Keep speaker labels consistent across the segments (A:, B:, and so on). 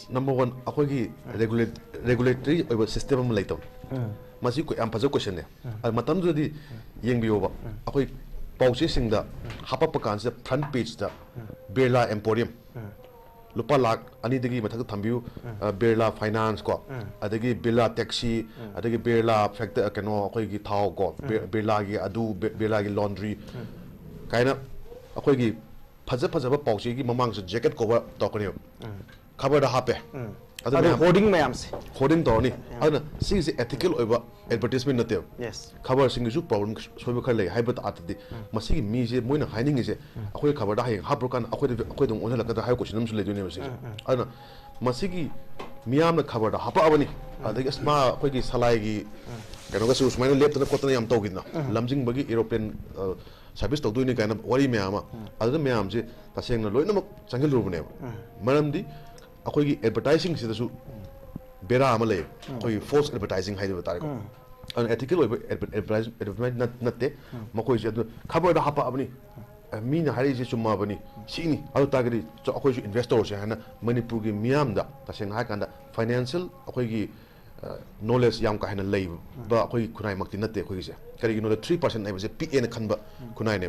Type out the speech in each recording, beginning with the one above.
A: Number one, akhoi regulatory system am laito. Masi ko am pazo question ne. Matam jo di yeng bi oba. Akhoi pauche sing da hapa pakan se front page da Birla Emporium. Lupa lakh ani dagi mathak thambiu Birla Finance ko adagi Birla Taxi adagi Birla factor kano akhoi gi thau ko Birla gi adu Birla gi laundry kaina akhoi gi phaja pauche gi mamang se jacket cover tokani cover da hape adu
B: hoarding mayam se
A: hoarding tawni aduna sing se ethical oiba advertisement nate
B: yes
A: cover sing ju problem soiba khar lei haiba atadi masigi mi je moina haining se akhoi cover da hai hapro kan akhoi dong onhala ka da hai question su le dune masi aduna masigi miyam na cover da hapa abani adagi asma akhoi gi salai gi kano ga su smaina lep tana kotana yam tawgidna lamjing bagi aeroplane service to doini kaina wari miyama adu miyam je taseng na loina mak changel rubne maramdi akhoi gi advertising sida su bera amale akhoi false advertising haidu tare ko unethical advertisement natte makoi je cover da hapa abani mina hari je chuma bani sini adu tagri akhoi su investor se hana manipur gi miyam da taseng ha kanda financial akhoi gi knowledge yam ka hana lei ba akhoi kunai makti natte akhoi se kari gi no 3% ai je PA na khanba kunai ne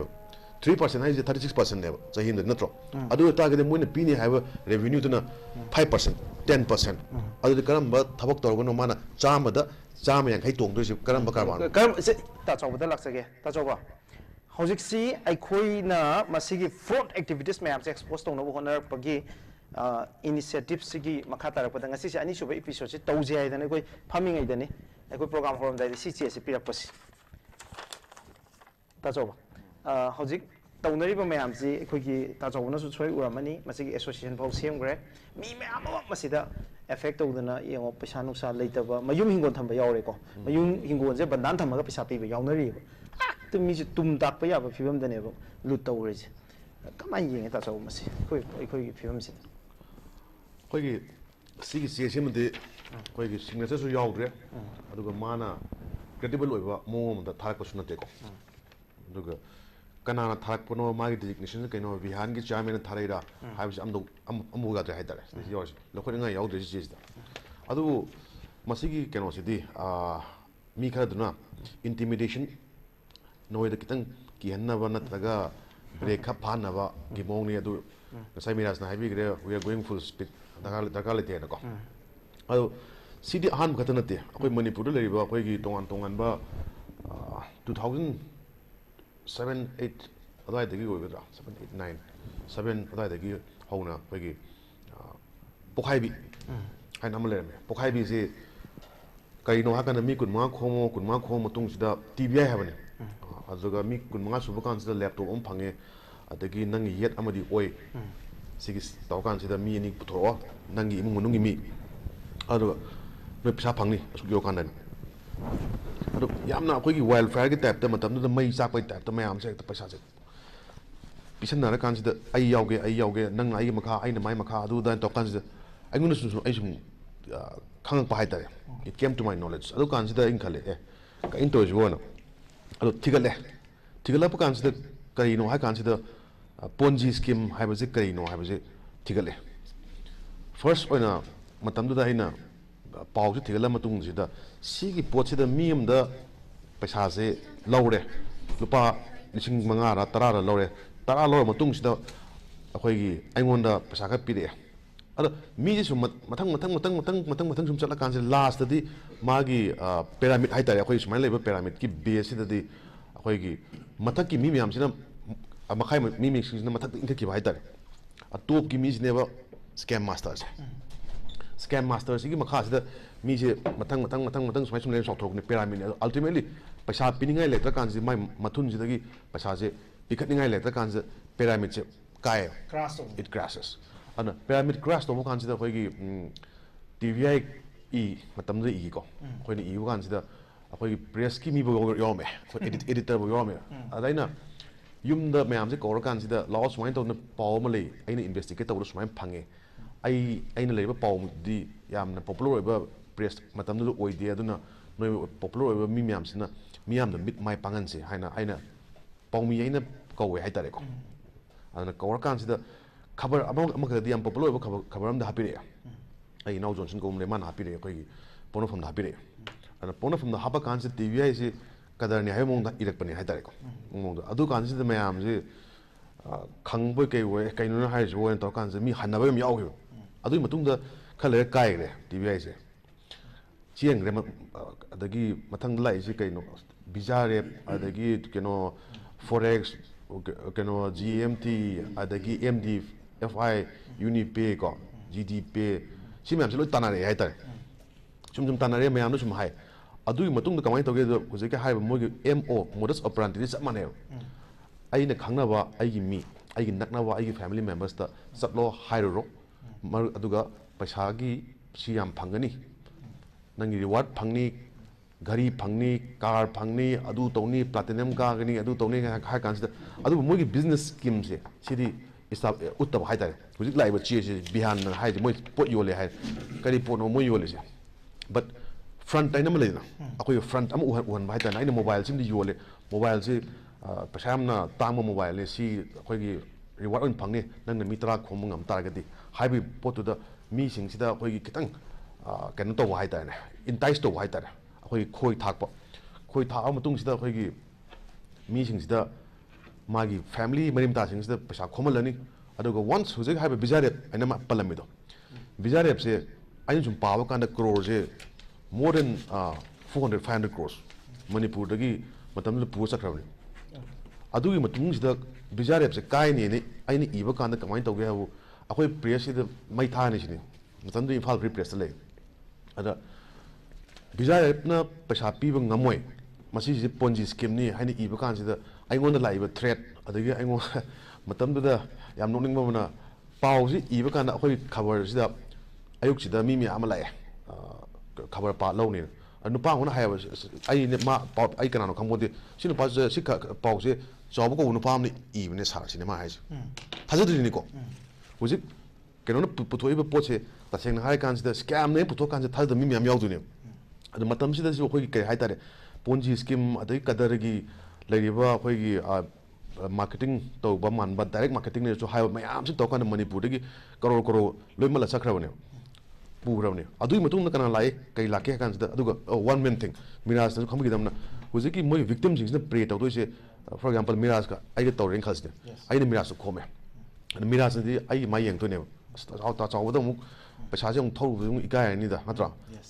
A: 3% hai 36% ne chahin de natro adu tagri moina pini haiba revenue tuna 5% 10% adu karam ba thabak torgono mana chama da chama yang khai tong do karam ba karban
B: karam se ta chawda laksage ta chawba hojik si ai khoi na masigi fraud activities mayam se expose tong no honor pagi initiative sigi makha tar pa ngasi se ani suba episode se tawje ai dane koi farming ai dane ai koi program forum dai si che se pirak pasi ta chawba hojik taunariba mayam si khoi gi ta chawna su choi uramani masigi association phau semgre mi mayam ba masida effect tawdana yengo paisa nuksa leitaba mayum hingon thamba yawre ko mayum hingon je bandan thamaga paisa piba yawnari to mi tum tak pa ya ba phibam dane ba lut tawre je kamai yeng ta chaw masi khoi phibam si
A: khoi gi sigi CSM de khoi gi signature su yawdre aduga mana credible oiba mom da thak ko sunate ko aduga kanana thak pono magi designation kaino vihan gi chairman tharaira habis amdo amuga da haidare yours lokho nga yawdre ji da adu masigi keno sidi mi khaduna intimidation noida kitang ki hanna ba natraga break up phana ba gi mongni adu sai miras na habi gre we are going full speed daga le te ko adu sidi han khatana te akoi manipur le riba akoi gi tongan ba 2007 8 adai dagi go bedra 7 8 9 7 adai dagi hauna akoi gi pokhai bi hai namale me pokhai bi se kai no hakana mi kun ma khomo tung sida TBI habane aduga mi kun ma su bukan sida laptop om phange adagi nang yet amadi oi sigi tawkan sida mi ni puthro nang gi mungi mi aduga me pisa phangni su yo kan dan adu yamna akoi gi wildfire gi type ta matam da mai sak pai type ta mayam se ta paisa se pisan na kan sida ai yauge nang ai makha ai na mai makha adu dan to kan sida ai ngun su ai sum khang pa hai tare it came to my knowledge adu kan sida in khale ka in to jo na adu thigale pa kan sida kai no ha kan sida ponzi scheme hai ba je kai no hai ba je thigale first oina matam du da ina pau ju thigala matung sida sigi pot sida miam da paisa se laure lupa lising manga ra tara ra laure tara laure matung sida akhoi gi aingon da paisa ka pire ada mi ji sum matang sum chala kan se last di magi pyramid hai tare akhoi sumai leba pyramid ki base sida di akhoi gi mathak ki mi miam sina amakhai mi sina mathak inka ki hai tare a top ki mi sine ba scam masters sigi makha sida mi je matang sumai sum le sok thok ni pyramid ultimately paisa piningai lektra kan se mai mathun sida gi paisa je pikatningai lektra kan se pyramid se kai it crashes ana pyramid crash to kan sida khoi gi TVI matam de ko khoi ni kan sida khoi press ki mi bo yome editor bo yome adaina yum da mayam se ko kan sida law sumai to na paw ma le aina investigate to sumai phange aina leiba paw di yamna popular ba press matam du oide aduna noi popular ba mi mayam sina miyam da mit mai pangan se haina aina paw mi aina ko we hai tare ko ana ko kan sida cover among the popular cover am the happy ꯑꯩ ꯏꯅꯥꯎ Johnson ꯀꯧꯕꯅꯦ ꯃꯥꯅ ꯍꯥꯞꯄꯤꯔꯛꯑꯦ ꯑꯩꯈꯣꯏꯒꯤ ꯄꯣꯛꯅꯐꯝꯗ ꯍꯥꯞꯄꯤꯔꯛꯑꯦ ꯑꯗꯨꯅ ꯄꯣꯛꯅꯐꯝꯗ ꯍꯥꯞꯄ ꯀꯥꯟꯁꯤꯗ T V ꯍꯥꯏꯁꯤ ꯀꯗꯔꯅꯤ ꯍꯥꯏꯕ ꯃꯑꯣꯡꯗ ꯏꯔꯛꯄꯅꯦ ꯍꯥꯏꯇꯥꯔꯦꯀꯣ ꯃꯑꯣꯡꯗ ꯑꯗꯨ ꯀꯥꯟꯁꯤꯗ ꯃꯌꯥꯝꯁꯦ ꯈꯪꯕꯣꯏ ꯀꯩ ꯑꯣꯏ ꯀꯩꯅꯣꯅ ꯍꯥꯏꯔꯤꯁꯤꯕꯣ ꯑꯣꯏꯅ ꯇꯧꯔꯀꯥꯟꯁꯤꯗ ꯃꯤ ꯍꯟꯅꯕ ꯌꯥꯝ ꯌꯥꯎꯈꯤꯕ ꯑꯗꯨꯒꯤ ꯃꯇꯨꯡꯗ ꯈꯔ ꯂꯩꯔ ꯀꯥꯏꯈ꯭ꯔꯦ ꯇꯤ ꯚꯤ ꯍꯥꯏꯁꯦ ꯆꯦꯟꯈ꯭ꯔꯦ ꯑꯗꯒꯤ ꯃꯊꯪꯗ ꯂꯥꯛꯏꯁꯤ ꯀꯩꯅꯣ ꯚꯤꯖꯥ ꯔꯦꯞ ꯑꯗꯒꯤ ꯀꯩꯅꯣ ꯐꯣꯔꯦꯛꯁ ꯀꯩꯅꯣ GMT ꯑꯗꯒꯤ MD FI ꯌꯨꯅꯤꯄꯦ ꯀꯣ GD ꯄꯦ ꯁꯤ ꯃꯌꯥꯝꯁꯦ ꯂꯣꯏ ꯇꯥꯟꯅꯔꯛꯑꯦ ꯍꯥꯏꯇꯥꯔꯦ ꯁꯨꯝ ꯇꯥꯟꯅꯔꯦ ꯃꯌꯥꯝꯅ ꯁꯨꯝ ꯍꯥꯏ ꯑꯗꯨꯒꯤ ꯃꯇꯨꯡꯗ ꯀꯃꯥꯏꯅ ꯇꯧꯒꯦꯗ ꯍꯧꯖꯤꯛꯀꯤ ꯍꯥꯏꯔꯤꯕ ꯃꯣꯏꯒꯤ MO ꯃꯣꯗꯁ ꯑꯣꯄꯔꯥꯟꯇꯤꯗꯤ ꯆꯞ ꯃꯥꯟꯅꯩꯕ ꯑꯩꯅ ꯈꯪꯅꯕ ꯑꯩꯒꯤ ꯃꯤ ꯑꯩꯒꯤ ꯅꯛꯅꯕ ꯑꯩꯒꯤ ꯐꯦꯃꯤꯂꯤ ꯃꯦꯝꯕꯔꯁꯇ ꯆꯠꯂꯣ ꯍꯥꯏꯔꯨꯔꯣ ꯑꯗꯨꯒ ꯄꯩꯁꯥꯒꯤ ꯁꯤ ꯌꯥꯝ ꯐꯪꯒꯅꯤ ꯅꯪꯒꯤ ꯔꯤꯋꯥꯔꯗ ꯐꯪꯅꯤ ꯘꯔꯤ ꯐꯪꯅꯤ ꯀꯥꯔ ꯐꯪꯅꯤ ꯑꯗꯨ ꯇꯧꯅꯤ ꯄ꯭ꯂꯥꯇꯤꯅꯝ ꯀꯥꯒꯅꯤ ꯑꯗꯨ ꯇꯧꯅꯤ ꯍꯥꯏ ꯀꯥꯟꯁꯤꯗ ꯑꯗꯨꯕꯨ ꯃꯣꯏꯒꯤ ꯕꯤꯖꯤꯅꯦꯁ ꯁ꯭ꯀꯤꯝꯁꯦ ꯁꯤꯗꯤ ꯎꯠꯇꯕ ꯍꯥꯏꯇꯥꯔꯦ ꯍꯧꯖꯤꯛ ꯂꯥꯛꯏꯕ ꯆꯦꯁꯤ ꯕꯤꯍꯥꯟꯅ ꯍꯥꯏꯁꯦ ꯃꯣꯏ ꯄꯣꯠ ꯌꯣꯜꯂꯦ ꯍꯥꯏ ꯀꯔꯤ ꯄꯣꯠꯅꯣ ꯃꯣꯏ ꯌꯣꯜꯂꯤꯁꯦ ꯕꯠ ꯐ꯭ꯔꯟꯠ ꯍꯥꯏꯅ ꯑꯃ ꯂꯩꯗꯅ ꯑꯩꯈꯣꯏꯒꯤ ꯐ꯭ꯔꯟꯠ ꯑꯃ ꯎꯍꯟꯕ ꯍꯥꯏꯇꯥꯔꯦ ꯑꯩꯅ ꯃꯣꯕꯥꯏꯜꯁꯤꯃꯗꯤ ꯌꯣꯜꯂꯦ ꯃꯣꯕꯥꯏꯜꯁꯤ ꯄꯩꯁా ꯌꯥꯝꯅ ꯇꯥꯡꯕ ꯃꯣꯕꯥꯏꯜꯅꯤ ꯁꯤ ꯑꯩꯈꯣꯏꯒꯤ ꯔꯤꯋꯥꯔꯗ ꯑꯣꯏꯅ ꯐꯪꯅꯤ ꯅꯪꯅ ꯃꯤ 10 ꯈꯣꯝꯕ ꯉꯝ ꯇꯥꯔꯒꯗꯤ ꯍꯥꯏꯕꯒꯤ ꯄꯣꯠꯇꯨꯗ ꯃꯤꯁꯤꯡꯁꯤꯗ ꯑꯩꯈꯣꯏꯒꯤ ꯈꯤꯇꯪ ꯀꯩꯅꯣ ꯇꯧꯕ ꯍꯥꯏꯇꯥꯔꯦ ꯏꯟꯇꯥꯏꯁ ꯇꯧꯕ ꯍꯥꯏꯇꯥꯔꯦ ꯑꯩꯈꯣꯏꯒꯤ ꯈꯣꯏ ꯊꯥꯛꯑ ꯃꯇꯨꯡꯁꯤꯗ ꯑꯩꯈꯣꯏꯒꯤ ꯃꯤꯁꯤꯡꯁꯤꯗ ꯃꯥꯒꯤ ꯐꯦꯃꯤꯂꯤ ꯃꯔꯤ ꯃꯇꯥꯁꯤꯡꯁꯤꯗ ꯄꯩꯁꯥ ꯈꯣꯝꯍꯜꯂꯅꯤ ꯑꯗꯨꯒ ꯋꯥꯟꯁ ꯍꯧꯖꯤꯛ ꯍꯥꯏꯕ ꯚꯤꯖꯥ ꯔꯦꯞ ꯍꯥꯏꯅ ꯄꯜꯂꯝꯃꯤꯗꯣ ꯚꯤꯖꯥ ꯔꯦꯞꯁꯦ ꯑꯩꯅ ꯁꯨꯝ ꯄꯥꯕ ꯀꯥꯟꯗ ꯀ꯭ꯔꯣꯔꯁꯦ ꯃꯣꯔ ꯗꯦꯟ 400-500 crores ꯃꯅꯤꯄꯨꯔꯗꯒꯤ ꯃꯇꯝꯗꯨꯗ ꯄꯨꯔ ꯆꯠꯈ꯭ꯔꯕꯅꯤ ꯑꯗꯨꯒꯤ ꯃꯇꯨꯡꯁꯤꯗ ꯚꯤꯖꯥ ꯔꯦꯞꯁꯦ ꯀꯥꯏꯅꯦꯅ ꯑꯩꯅ ꯏꯕ ꯀꯥꯟꯗ ꯀꯃꯥꯏꯅ ꯇꯧꯒꯦ ꯍꯥꯏꯕꯨ ꯑꯩꯈꯣꯏ ꯄ꯭ꯔꯦꯁꯁꯤꯗ ꯃꯩ ꯊꯥꯅꯤ ꯁꯤꯅꯤ ꯃꯇꯝꯗꯨꯗ ꯏꯝꯐꯥꯜ ꯐ꯭ꯔꯤ ꯄ꯭ꯔꯦꯁꯇ ꯂꯩ ꯑꯗ ꯚꯤꯖꯥ ꯔꯦꯞꯅ ꯄꯩꯁꯥ ꯄꯤꯕ ꯉꯝꯃꯣꯏ ꯃꯁꯤꯁꯦ ꯄꯣꯟꯖꯤ ꯁ꯭ꯀꯤꯝꯅꯤ ꯍꯥꯏꯅ ꯏꯕ ꯀꯥꯟꯁꯤꯗ ꯑꯩꯉꯣꯟꯗ ꯂꯥꯛꯏꯕ ꯊ꯭ꯔꯦꯠ ꯑꯗꯒꯤ ꯑꯩꯉꯣꯟꯗ ꯃꯇꯝꯗꯨꯗ ꯌꯥꯝ ꯅꯣꯛꯅꯤꯡꯕ ꯑꯃꯅ ꯄꯥꯎꯁꯤ ꯏꯕ ꯀꯥꯟꯗ ꯑꯩꯈꯣꯏ ꯈꯕꯔꯁꯤꯗ ꯑꯌꯨꯛꯁꯤꯗ ꯃꯤ ꯃꯌꯥꯝ ꯑꯃ ꯂꯥꯛꯑꯦ ꯈꯕꯔ ꯄꯥ ꯂꯧꯅꯦꯅ ꯅꯨꯄꯥ ꯑꯃꯅ ꯍꯥꯏꯌꯦꯕ ꯑꯩ ꯀꯅꯥꯅꯣ ꯈꯪꯕꯣꯗꯦ ꯁꯤ ꯅꯨꯄꯥꯁꯦ ꯁꯤ ꯄꯥꯎꯁꯦ ꯆꯥꯎꯕ ꯀꯧꯕ ꯅꯨꯄꯥ ꯑꯃꯅ ꯏꯕꯅꯦ ꯁꯥꯔꯁꯤꯅꯦ ꯃꯥ ꯍꯥꯏꯁꯦ ꯊꯥꯖꯗ꯭ꯔꯤꯅꯤꯀꯣ ꯍꯧꯖꯤꯛ ꯀꯩꯅꯣꯅ ꯄꯨꯊꯣꯛꯏꯕ ꯄꯣꯠꯁꯦ ꯇꯁꯦꯡꯅ ꯍꯥꯏꯔ ꯀꯥꯟꯁꯤꯗ ꯁ꯭ꯀꯦꯝꯅꯦ ꯄꯨꯊꯣꯛ ꯀꯥꯟꯁꯤꯗ ꯊꯥꯖꯗꯕ ꯃꯤ ꯃꯌꯥꯝ ꯌꯥꯎꯗꯣꯏꯅꯦꯕ ꯑꯗꯨ ꯃꯇꯝꯁꯤꯗꯁꯨ ꯑꯩꯈꯣꯏꯒꯤ ꯀꯩ ꯍꯥꯏꯇꯥꯔꯦ ꯄꯣꯟꯖꯤ ꯁ꯭ꯀꯤꯝ ꯑꯗꯒꯤ ꯀꯗꯔꯒꯤ ꯂꯩꯔꯤꯕ ꯑꯩꯈꯣꯏꯒꯤ ꯃꯥꯔꯀꯦꯇꯤꯡ ꯇꯧꯕ ꯃꯥꯟꯕ ꯗꯥꯏꯔꯦꯛ ꯃꯥꯔꯀꯦꯇꯤꯡꯅꯁꯨ ꯍꯥꯏꯕ ꯃꯌꯥꯝꯁꯤ ꯇꯧꯔꯀꯥꯟꯗ ꯃꯅꯤꯄꯨꯔꯗꯒꯤ ꯀꯔꯣꯔ ꯂꯣꯏꯃꯜꯂ ꯆꯠꯈ꯭ꯔꯕꯅꯦꯕ ꯄꯨꯈ꯭ꯔꯕꯅꯦ ꯑꯗꯨꯒꯤ ꯃꯇꯨꯡꯗ ꯀꯅꯥ ꯂꯥꯛꯏ ꯀꯩ ꯂꯥꯛꯀꯦ ꯍꯥꯏ ꯀꯥꯟꯁꯤꯗ ꯑꯗꯨꯒ ꯋꯥꯟ ꯃꯦꯟ ꯊꯤꯡ ꯃꯤꯔꯥꯖꯅꯁꯨ ꯈꯪꯕꯤꯒꯗꯕꯅ ꯍꯧꯖꯤꯛꯀꯤ ꯃꯣꯏꯒꯤ ꯚꯤꯛꯇꯤꯝꯁꯤꯡꯁꯤꯅ ꯄ꯭ꯔꯦ ꯇꯧꯗꯣꯏꯁꯦ ꯐꯣꯔ ꯑꯦꯛꯖꯥꯝꯄꯜ ꯃꯤꯔꯥꯖꯀ ꯑꯩꯒ ꯇꯧꯔꯦꯅ ꯈꯜꯁꯤꯅꯦ ꯑꯩꯅ ꯃꯤꯔꯥꯖꯇ ꯈꯣꯝꯃꯦ ꯑꯗ ꯃꯤꯔꯥꯖꯅꯗꯤ ꯑꯩꯒꯤ ꯃꯥ ꯌꯦꯡꯗꯣꯏꯅꯦꯕ ꯆꯥꯎꯕꯗ ꯑꯃꯨꯛ ꯄꯩꯁꯥꯁꯦ ꯑꯃꯨꯛ ꯊꯧꯔꯨꯕꯗ ꯑꯃꯨꯛ ꯏꯀꯥꯏꯔꯅꯤꯗ ꯅꯠꯇ꯭ꯔꯥ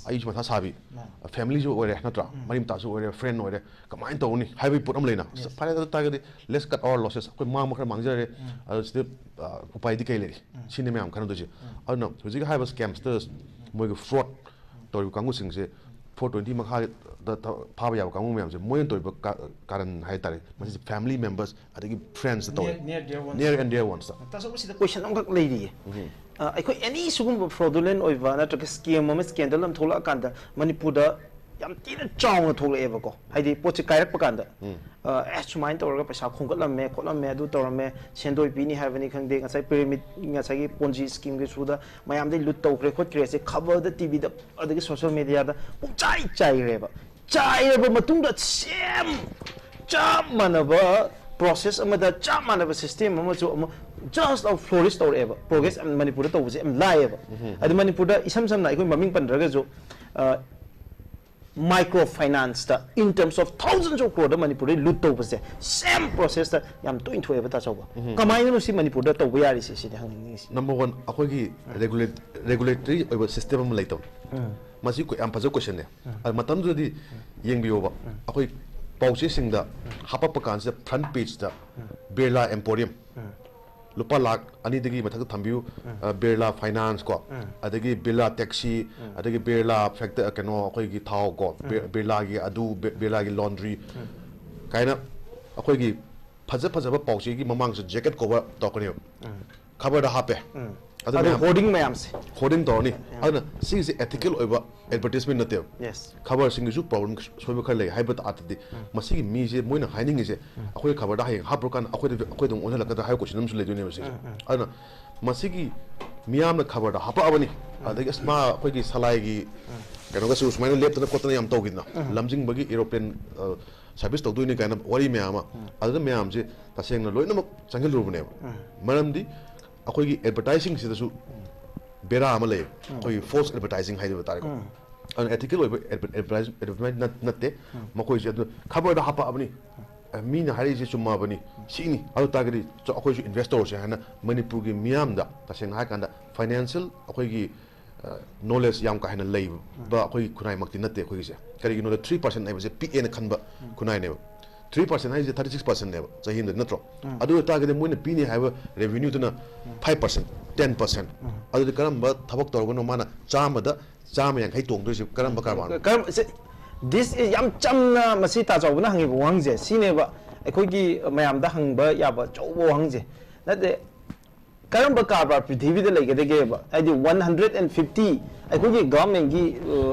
A: ꯑꯩꯁꯨ ꯃꯊꯥ ꯁꯥꯕꯤ ꯐꯦꯃꯤꯂꯤꯁꯨ ꯑꯣꯏꯔꯦ ꯅꯠꯇ꯭ꯔꯥ ꯃꯔꯤ ꯃꯇꯥꯁꯨ ꯑꯣꯏꯔꯦ ꯐ꯭ꯔꯦꯟ ꯑꯣꯏꯔꯦ ꯀꯃꯥꯏꯅ ꯇꯧꯅꯤ ꯍꯥꯏꯕꯒꯤ ꯄꯣꯠ ꯑꯃ ꯂꯩꯅ ꯐꯔꯦ ꯑꯗꯨ ꯇꯥꯔꯒꯗꯤ ꯂꯦꯁ ꯀꯠ ꯑꯋꯥꯔ ꯂꯣꯁꯦꯁ ꯑꯩꯈꯣꯏ ꯃꯥꯡꯕ ꯈꯔ ꯃꯥꯡꯖꯔꯦ ꯑꯗꯨ ꯁꯤꯗ ꯎꯄꯥꯏꯗꯤ ꯀꯩ ꯂꯩꯔꯤ ꯁꯤꯅꯤ ꯃꯌꯥꯝ ꯈꯟꯅꯗꯣꯏꯁꯦ ꯑꯗꯨꯅ ꯍꯧꯖꯤꯛ ꯍꯥꯏꯔꯤꯕ ꯁ꯭ꯀꯦꯝꯁꯇ ꯃꯣꯏꯒꯤ ꯐ꯭ꯔꯣꯗ ꯇꯧꯔꯤꯕ ꯀꯥꯡꯕꯨꯁꯤꯡꯁꯦ 420 ꯃꯈꯥꯗ ꯐꯥꯕ ꯌꯥꯕ ꯀꯥꯡꯕꯨ ꯃꯌꯥꯝꯁꯦ ꯃꯣꯏꯅ ꯇꯧꯔꯤꯕ ꯀꯥꯔꯟ ꯍꯥꯏꯇꯥꯔꯦ ꯃꯁꯤꯁꯦ ꯐꯦꯃꯤꯂꯤ ꯃꯦꯝꯕꯔꯁ ꯑꯗꯒꯤ ꯐ꯭ꯔꯦꯟꯁꯇ ꯇꯧꯋꯦ ꯅꯤꯌꯔ ꯑꯦꯟ ꯗꯤꯌꯔ ꯋꯥꯟꯁꯇ
B: ꯇꯥꯆꯧꯕꯁꯤꯗ ꯀꯣꯏꯁꯟ ꯑꯃꯈꯛ ꯂꯩꯔꯤꯌꯦ ꯑꯩꯈꯣꯏ ꯑꯦꯅꯤ ꯁꯤꯒꯨꯝꯕ ꯐ꯭ꯔꯣꯗꯨꯂꯦꯟ ꯑꯣꯏꯕ ꯅꯠꯇ꯭ꯔꯒ ꯁ꯭ꯀꯦꯝ ꯑꯃ ꯁ꯭ꯀꯦꯟꯗꯜ ꯑꯃ ꯊꯣꯛꯂꯛꯑꯀꯥꯟꯗ ꯃꯅꯤꯄꯨꯔꯗ ꯌꯥꯝ ꯊꯤꯅ ꯆꯥꯎꯅ ꯊꯣꯛꯂꯛꯑꯦꯕꯀꯣ ꯍꯥꯏꯗꯤ ꯄꯣꯠꯁꯦ ꯀꯥꯏꯔꯛꯄ ꯀꯥꯟꯗ ꯁꯨꯃꯥꯏꯅ ꯇꯧꯔꯒ ꯄꯩꯁా ꯈꯣꯝꯒꯠꯂꯝꯃꯦ ꯈꯣꯠꯂꯝꯃꯦ ꯑꯗꯨ ꯇꯧꯔꯝꯃꯦ ꯁꯦꯟꯗꯣꯏ ꯄꯤꯅꯤ ꯍꯥꯏꯕꯅꯤ ꯈꯪꯗꯦ ꯉꯁꯥꯏ ꯄꯤꯔꯥꯃꯤꯠ ꯉꯁꯥꯏꯒꯤ ꯄꯣꯟꯖꯤ ꯁ꯭ꯀꯤꯝꯒꯤ ꯊ꯭ꯔꯨꯗ ꯃꯌꯥꯝꯗꯩ ꯂꯨꯠ ꯇꯧꯈ꯭ꯔꯦ ꯈꯣꯠꯈ꯭ꯔꯦꯁꯦ ꯈꯕꯔꯗ ꯇꯤꯚꯤꯗ ꯑꯗꯒꯤ ꯁꯣꯁꯤꯌꯦꯜ ꯃꯦꯗꯤꯌꯥꯗ ꯄꯨꯡꯆꯥꯏ ꯆꯥꯏꯈ꯭ꯔꯦꯕ ꯆꯥꯏꯔꯕ ꯃꯇꯨꯡꯗ ꯁꯦꯝ ꯆꯞ ꯃꯥꯟꯅꯕ ꯄ꯭ꯔꯣꯁꯦꯁ ꯑꯃꯗ ꯆꯞ ꯃꯥꯟꯅꯕ ꯁꯤꯁꯇꯦꯝ ꯑꯃꯁꯨ ꯑꯃꯨꯛ ꯖꯁ ꯑꯣꯐ ꯐ꯭ꯂꯣꯔꯤꯁ ꯇꯧꯔꯛꯑꯦꯕ ꯄ꯭ꯔꯣꯒ꯭ꯔꯦꯁ ꯃꯅꯤꯄꯨꯔꯗ ꯇꯧꯕꯁꯦ ꯌꯥꯝ ꯂꯥꯏꯌꯦꯕ ꯑꯗꯨ ꯃꯅꯤꯄꯨꯔꯗ ꯏꯁꯝ ꯁꯝꯅ ꯑꯩꯈꯣꯏ ꯃꯃꯤꯡ ꯄꯟꯗ꯭ꯔꯒꯁꯨ ꯃꯥꯏꯀ꯭ꯔꯣ ꯐꯥꯏꯅꯥꯟꯁꯇ in terms of thousands of ꯀ꯭ꯔꯣꯔꯗ ꯃꯅꯤꯄꯨꯔꯗ ꯂꯨꯠ ꯇꯧꯕꯁꯦ ꯁꯦꯝ ꯄ꯭ꯔꯣꯁꯦꯁꯇ ꯌꯥꯝ ꯇꯣꯏꯅ ꯊꯣꯛꯑꯦꯕ ꯇꯥꯆꯧꯕ ꯀꯃꯥꯏꯅꯅꯣ ꯁꯤ ꯃꯅꯤꯄꯨꯔꯗ ꯇꯧꯕ ꯌꯥꯔꯤꯁꯦ ꯁꯤꯗꯤ ꯍꯪꯅꯤꯡꯉꯤꯁꯤ
A: ꯅꯝꯕꯔ ꯋꯥꯟ ꯑꯩꯈꯣꯏꯒꯤ ꯔꯦꯒꯨꯂꯦꯇꯔꯤ ꯑꯣꯏꯕ ꯁꯤꯁꯇꯦꯝ ꯑꯃ ꯂꯩꯇꯕ ꯃꯁꯤ ꯌꯥꯝ ꯐꯖꯕ ꯀꯣꯏꯁꯟꯅꯦ ꯃꯇꯝꯗꯨꯗꯗꯤ ꯌꯦꯡꯕꯤꯌꯣꯕ ꯑꯩꯈꯣꯏ ꯄꯥꯎꯆꯦꯁꯤꯡꯗ ꯍꯥꯄꯛꯄ ꯀꯥꯟꯁꯤꯗ ꯐ꯭ꯔꯟꯠ ꯄꯦꯖꯇ ꯕꯤꯔꯂꯥ ꯑꯦꯝꯄꯣꯔꯤꯌꯝ ꯂꯨꯄꯥ ꯂꯥꯛ 2ꯗꯒꯤ ꯃꯊꯛꯇ ꯊꯝꯕꯤꯌꯨ ꯕꯤꯔꯂꯥ ꯐꯥꯏꯅꯥꯟꯁ ꯀꯣ ꯑꯗꯒꯤ ꯕꯤꯔꯂꯥ ꯇꯦꯛꯁꯤ ꯑꯗꯒꯤ ꯕꯤꯔꯂꯥ ꯐꯦꯛꯇꯔ ꯀꯩꯅꯣ ꯑꯩꯈꯣꯏꯒꯤ ꯊꯥꯎ ꯀꯣ ꯕꯤꯔꯂꯥꯒꯤ ꯑꯗꯨ ꯕꯤꯔꯂꯥꯒꯤ ꯂꯣꯟꯗ꯭ꯔꯤ ꯀꯥꯏꯅ ꯑꯩꯈꯣꯏꯒꯤ ꯐꯖꯕ ꯄꯥꯎꯆꯦꯒꯤ ꯃꯃꯥꯡꯁꯨ ꯖꯦꯀꯦꯠ ꯀꯣꯚꯔ ꯇꯧꯔꯛꯀꯅꯦꯕ ꯈꯕꯔꯗ ꯍꯥꯞꯄꯦ
B: ꯑꯗꯨ ꯍꯣꯔꯗꯤꯡ ꯃꯌꯥꯝꯁꯦ
A: ꯍꯣꯔꯗꯤꯡ ꯇꯧꯔꯅꯤ ꯑꯗꯨꯅ ꯁꯤꯒꯤꯁꯦ ꯑꯦꯊꯤꯀꯦꯜ ꯑꯣꯏꯕ ꯑꯦꯗꯚꯔꯇꯤꯁꯃꯦꯟ ꯅꯠꯇꯦꯕ ꯈꯕꯔꯁꯤꯡꯒꯤꯁꯨ ꯄ꯭ꯔꯣꯕ꯭ꯂꯦꯝ ꯁꯣꯏꯕ ꯈꯔ ꯂꯩ ꯍꯥꯏꯕ ꯇꯥꯔꯗꯤ ꯃꯁꯤꯒꯤ ꯃꯤꯁꯦ ꯃꯣꯏꯅ ꯍꯥꯏꯅꯤꯡꯉꯤꯁꯦ ꯑꯩꯈꯣꯏ ꯈꯕꯔꯗ ꯍꯌꯦꯡ ꯍꯥꯞꯄꯀꯥꯟꯗ ꯑꯩꯈꯣꯏꯗ ꯑꯃꯨꯛ ꯑꯣꯟꯍꯜꯂꯛꯀꯗ꯭ꯔꯥ ꯍꯥꯏꯕ ꯀꯣꯏꯁꯟ ꯑꯃꯁꯨ ꯂꯩꯗꯣꯏꯅꯦꯕ ꯁꯤꯁꯦ ꯑꯗꯨꯅ ꯃꯁꯤꯒꯤ ꯃꯤꯌꯥꯝꯅ ꯈꯕꯔꯗ ꯍꯥꯞꯄꯛꯑꯕꯅꯤ ꯑꯗꯒꯤ ꯑꯁ ꯃꯥ ꯑꯩꯈꯣꯏꯒꯤ ꯁꯂꯥꯏꯒꯤ ꯀꯩꯅꯣꯒꯁꯨ ꯁꯨꯃꯥꯏꯅ ꯂꯦꯞꯇꯅ ꯈꯣꯠꯇꯅ ꯌꯥꯝ ꯇꯧꯈꯤꯗꯅ ꯂꯝꯖꯤꯡꯕꯒꯤ ꯑꯦꯔꯣꯄ꯭ꯂꯦꯟ ꯁꯥꯔꯚꯤꯁ ꯇꯧꯗꯣꯏꯅꯤ ꯀꯥꯏꯅ ꯋꯥꯔꯤ ꯃꯌꯥꯝ ꯑꯃ ꯑꯗꯨꯗ ꯃꯌꯥꯝꯁꯦ ꯇꯁꯦꯡꯅ ꯂꯣꯏꯅꯃꯛ ꯆꯪꯁꯤꯜꯂꯨꯕꯅꯦꯕ ꯃꯔꯝꯗꯤ ꯑꯩꯈꯣꯏꯒꯤ ꯑꯦꯗꯚꯔꯇꯥꯏꯖꯤꯡꯁꯤꯗꯁꯨ ꯕꯦꯔꯥ ꯑꯃ ꯂꯩ ꯑꯩꯈꯣꯏꯒꯤ ꯐꯣꯜꯁ ꯑꯦꯗꯚꯔꯇꯥꯏꯖꯤꯡ ꯍꯥꯏꯕ ꯇꯥꯔꯦꯀꯣ ꯑꯗꯨꯅ ꯑꯦꯊꯤꯀꯦꯜ ꯑꯣꯏꯕ ꯑꯦꯗꯚꯔꯇꯥꯏꯖꯃꯦꯟꯠ ꯅꯠꯇꯦ ꯃꯈꯣꯏꯁꯦ ꯑꯗꯨ ꯈꯕꯔꯗ ꯍꯥꯞꯄꯛꯑꯕꯅꯤ ꯃꯤꯅ ꯍꯥꯏꯔꯤꯁꯦ ꯆꯨꯝꯃꯕꯅꯤ ꯁꯤꯅꯤ ꯑꯗꯨ ꯇꯥꯔꯒꯗꯤ ꯑꯩꯈꯣꯏꯁꯨ ꯏꯟꯚꯦꯁ ꯇꯧꯔꯁꯦ ꯍꯥꯏꯅ ꯃꯅꯤꯄꯨꯔꯒꯤ ꯃꯤꯌꯥꯝꯗ ꯇꯁꯦꯡꯅ ꯍꯥꯏꯔꯀꯥꯟꯗ ꯐꯥꯏꯅꯥꯟꯁꯤꯌꯦꯜ ꯑꯩꯈꯣꯏꯒꯤ ꯅꯣꯂꯦꯖ ꯌꯥꯝ ꯀꯥ ꯍꯦꯟꯅ ꯂꯩꯕ ꯑꯩꯈꯣꯏꯒꯤ ꯈꯨꯟꯅꯥꯏꯃꯛꯇꯤ ꯅꯠꯇꯦ ꯑꯩꯈꯣꯏꯒꯤꯁꯦ ꯀꯔꯤꯒꯤꯅꯣꯗ 3% ꯍꯥꯏꯕꯁꯦ ꯄꯤꯛꯑꯦꯅ ꯈꯟꯕ ꯈꯨꯟꯅꯥꯏꯅꯦꯕ 3% ꯍꯥꯏꯁꯦ 36%ꯅꯦꯕ ꯆꯍꯤ ꯑꯃꯗ ꯅꯠꯇ꯭ꯔꯣ ꯑꯗꯨ ꯑꯣꯏꯇꯥꯔꯒꯗꯤ ꯃꯣꯏꯅ ꯄꯤꯅꯤ ꯍꯥꯏꯕ ꯔꯦꯚꯤꯅ꯭ꯌꯨꯗꯨꯅ 5% 10% ꯑꯗꯨꯗꯤ ꯀꯔꯝꯕ ꯊꯕꯛ ꯇꯧꯔꯒꯅꯣ ꯃꯥꯅ ꯆꯥꯝꯃꯗ 150 ꯇꯣꯡꯗꯣꯏꯁꯦ ꯀꯔꯝꯕ ꯀꯔꯕꯥꯔꯅꯣ
B: this is ꯌꯥꯝ ꯆꯝꯅ ꯃꯁꯤ ꯇꯥꯖꯧꯕꯅ ꯍꯪꯉꯤꯕ ꯋꯥꯍꯪꯁꯦ ꯁꯤꯅꯦꯕ ꯑꯩꯈꯣꯏꯒꯤ ꯃꯌꯥꯝꯗ ꯍꯪꯕ ꯌꯥꯕ ꯑꯆꯧꯕ ꯋꯥꯍꯪꯁꯦ ꯅꯠꯇꯦ ꯀꯔꯝꯕ ꯀꯔꯕꯥꯔ ꯄ꯭ꯔꯤꯊꯤꯕꯤꯗ ꯂꯩꯒꯗꯒꯦꯕ ꯍꯥꯏꯗꯤ 150 ꯑꯩꯈꯣꯏꯒꯤ ꯒꯚꯔꯟꯃꯦꯟꯠꯒꯤ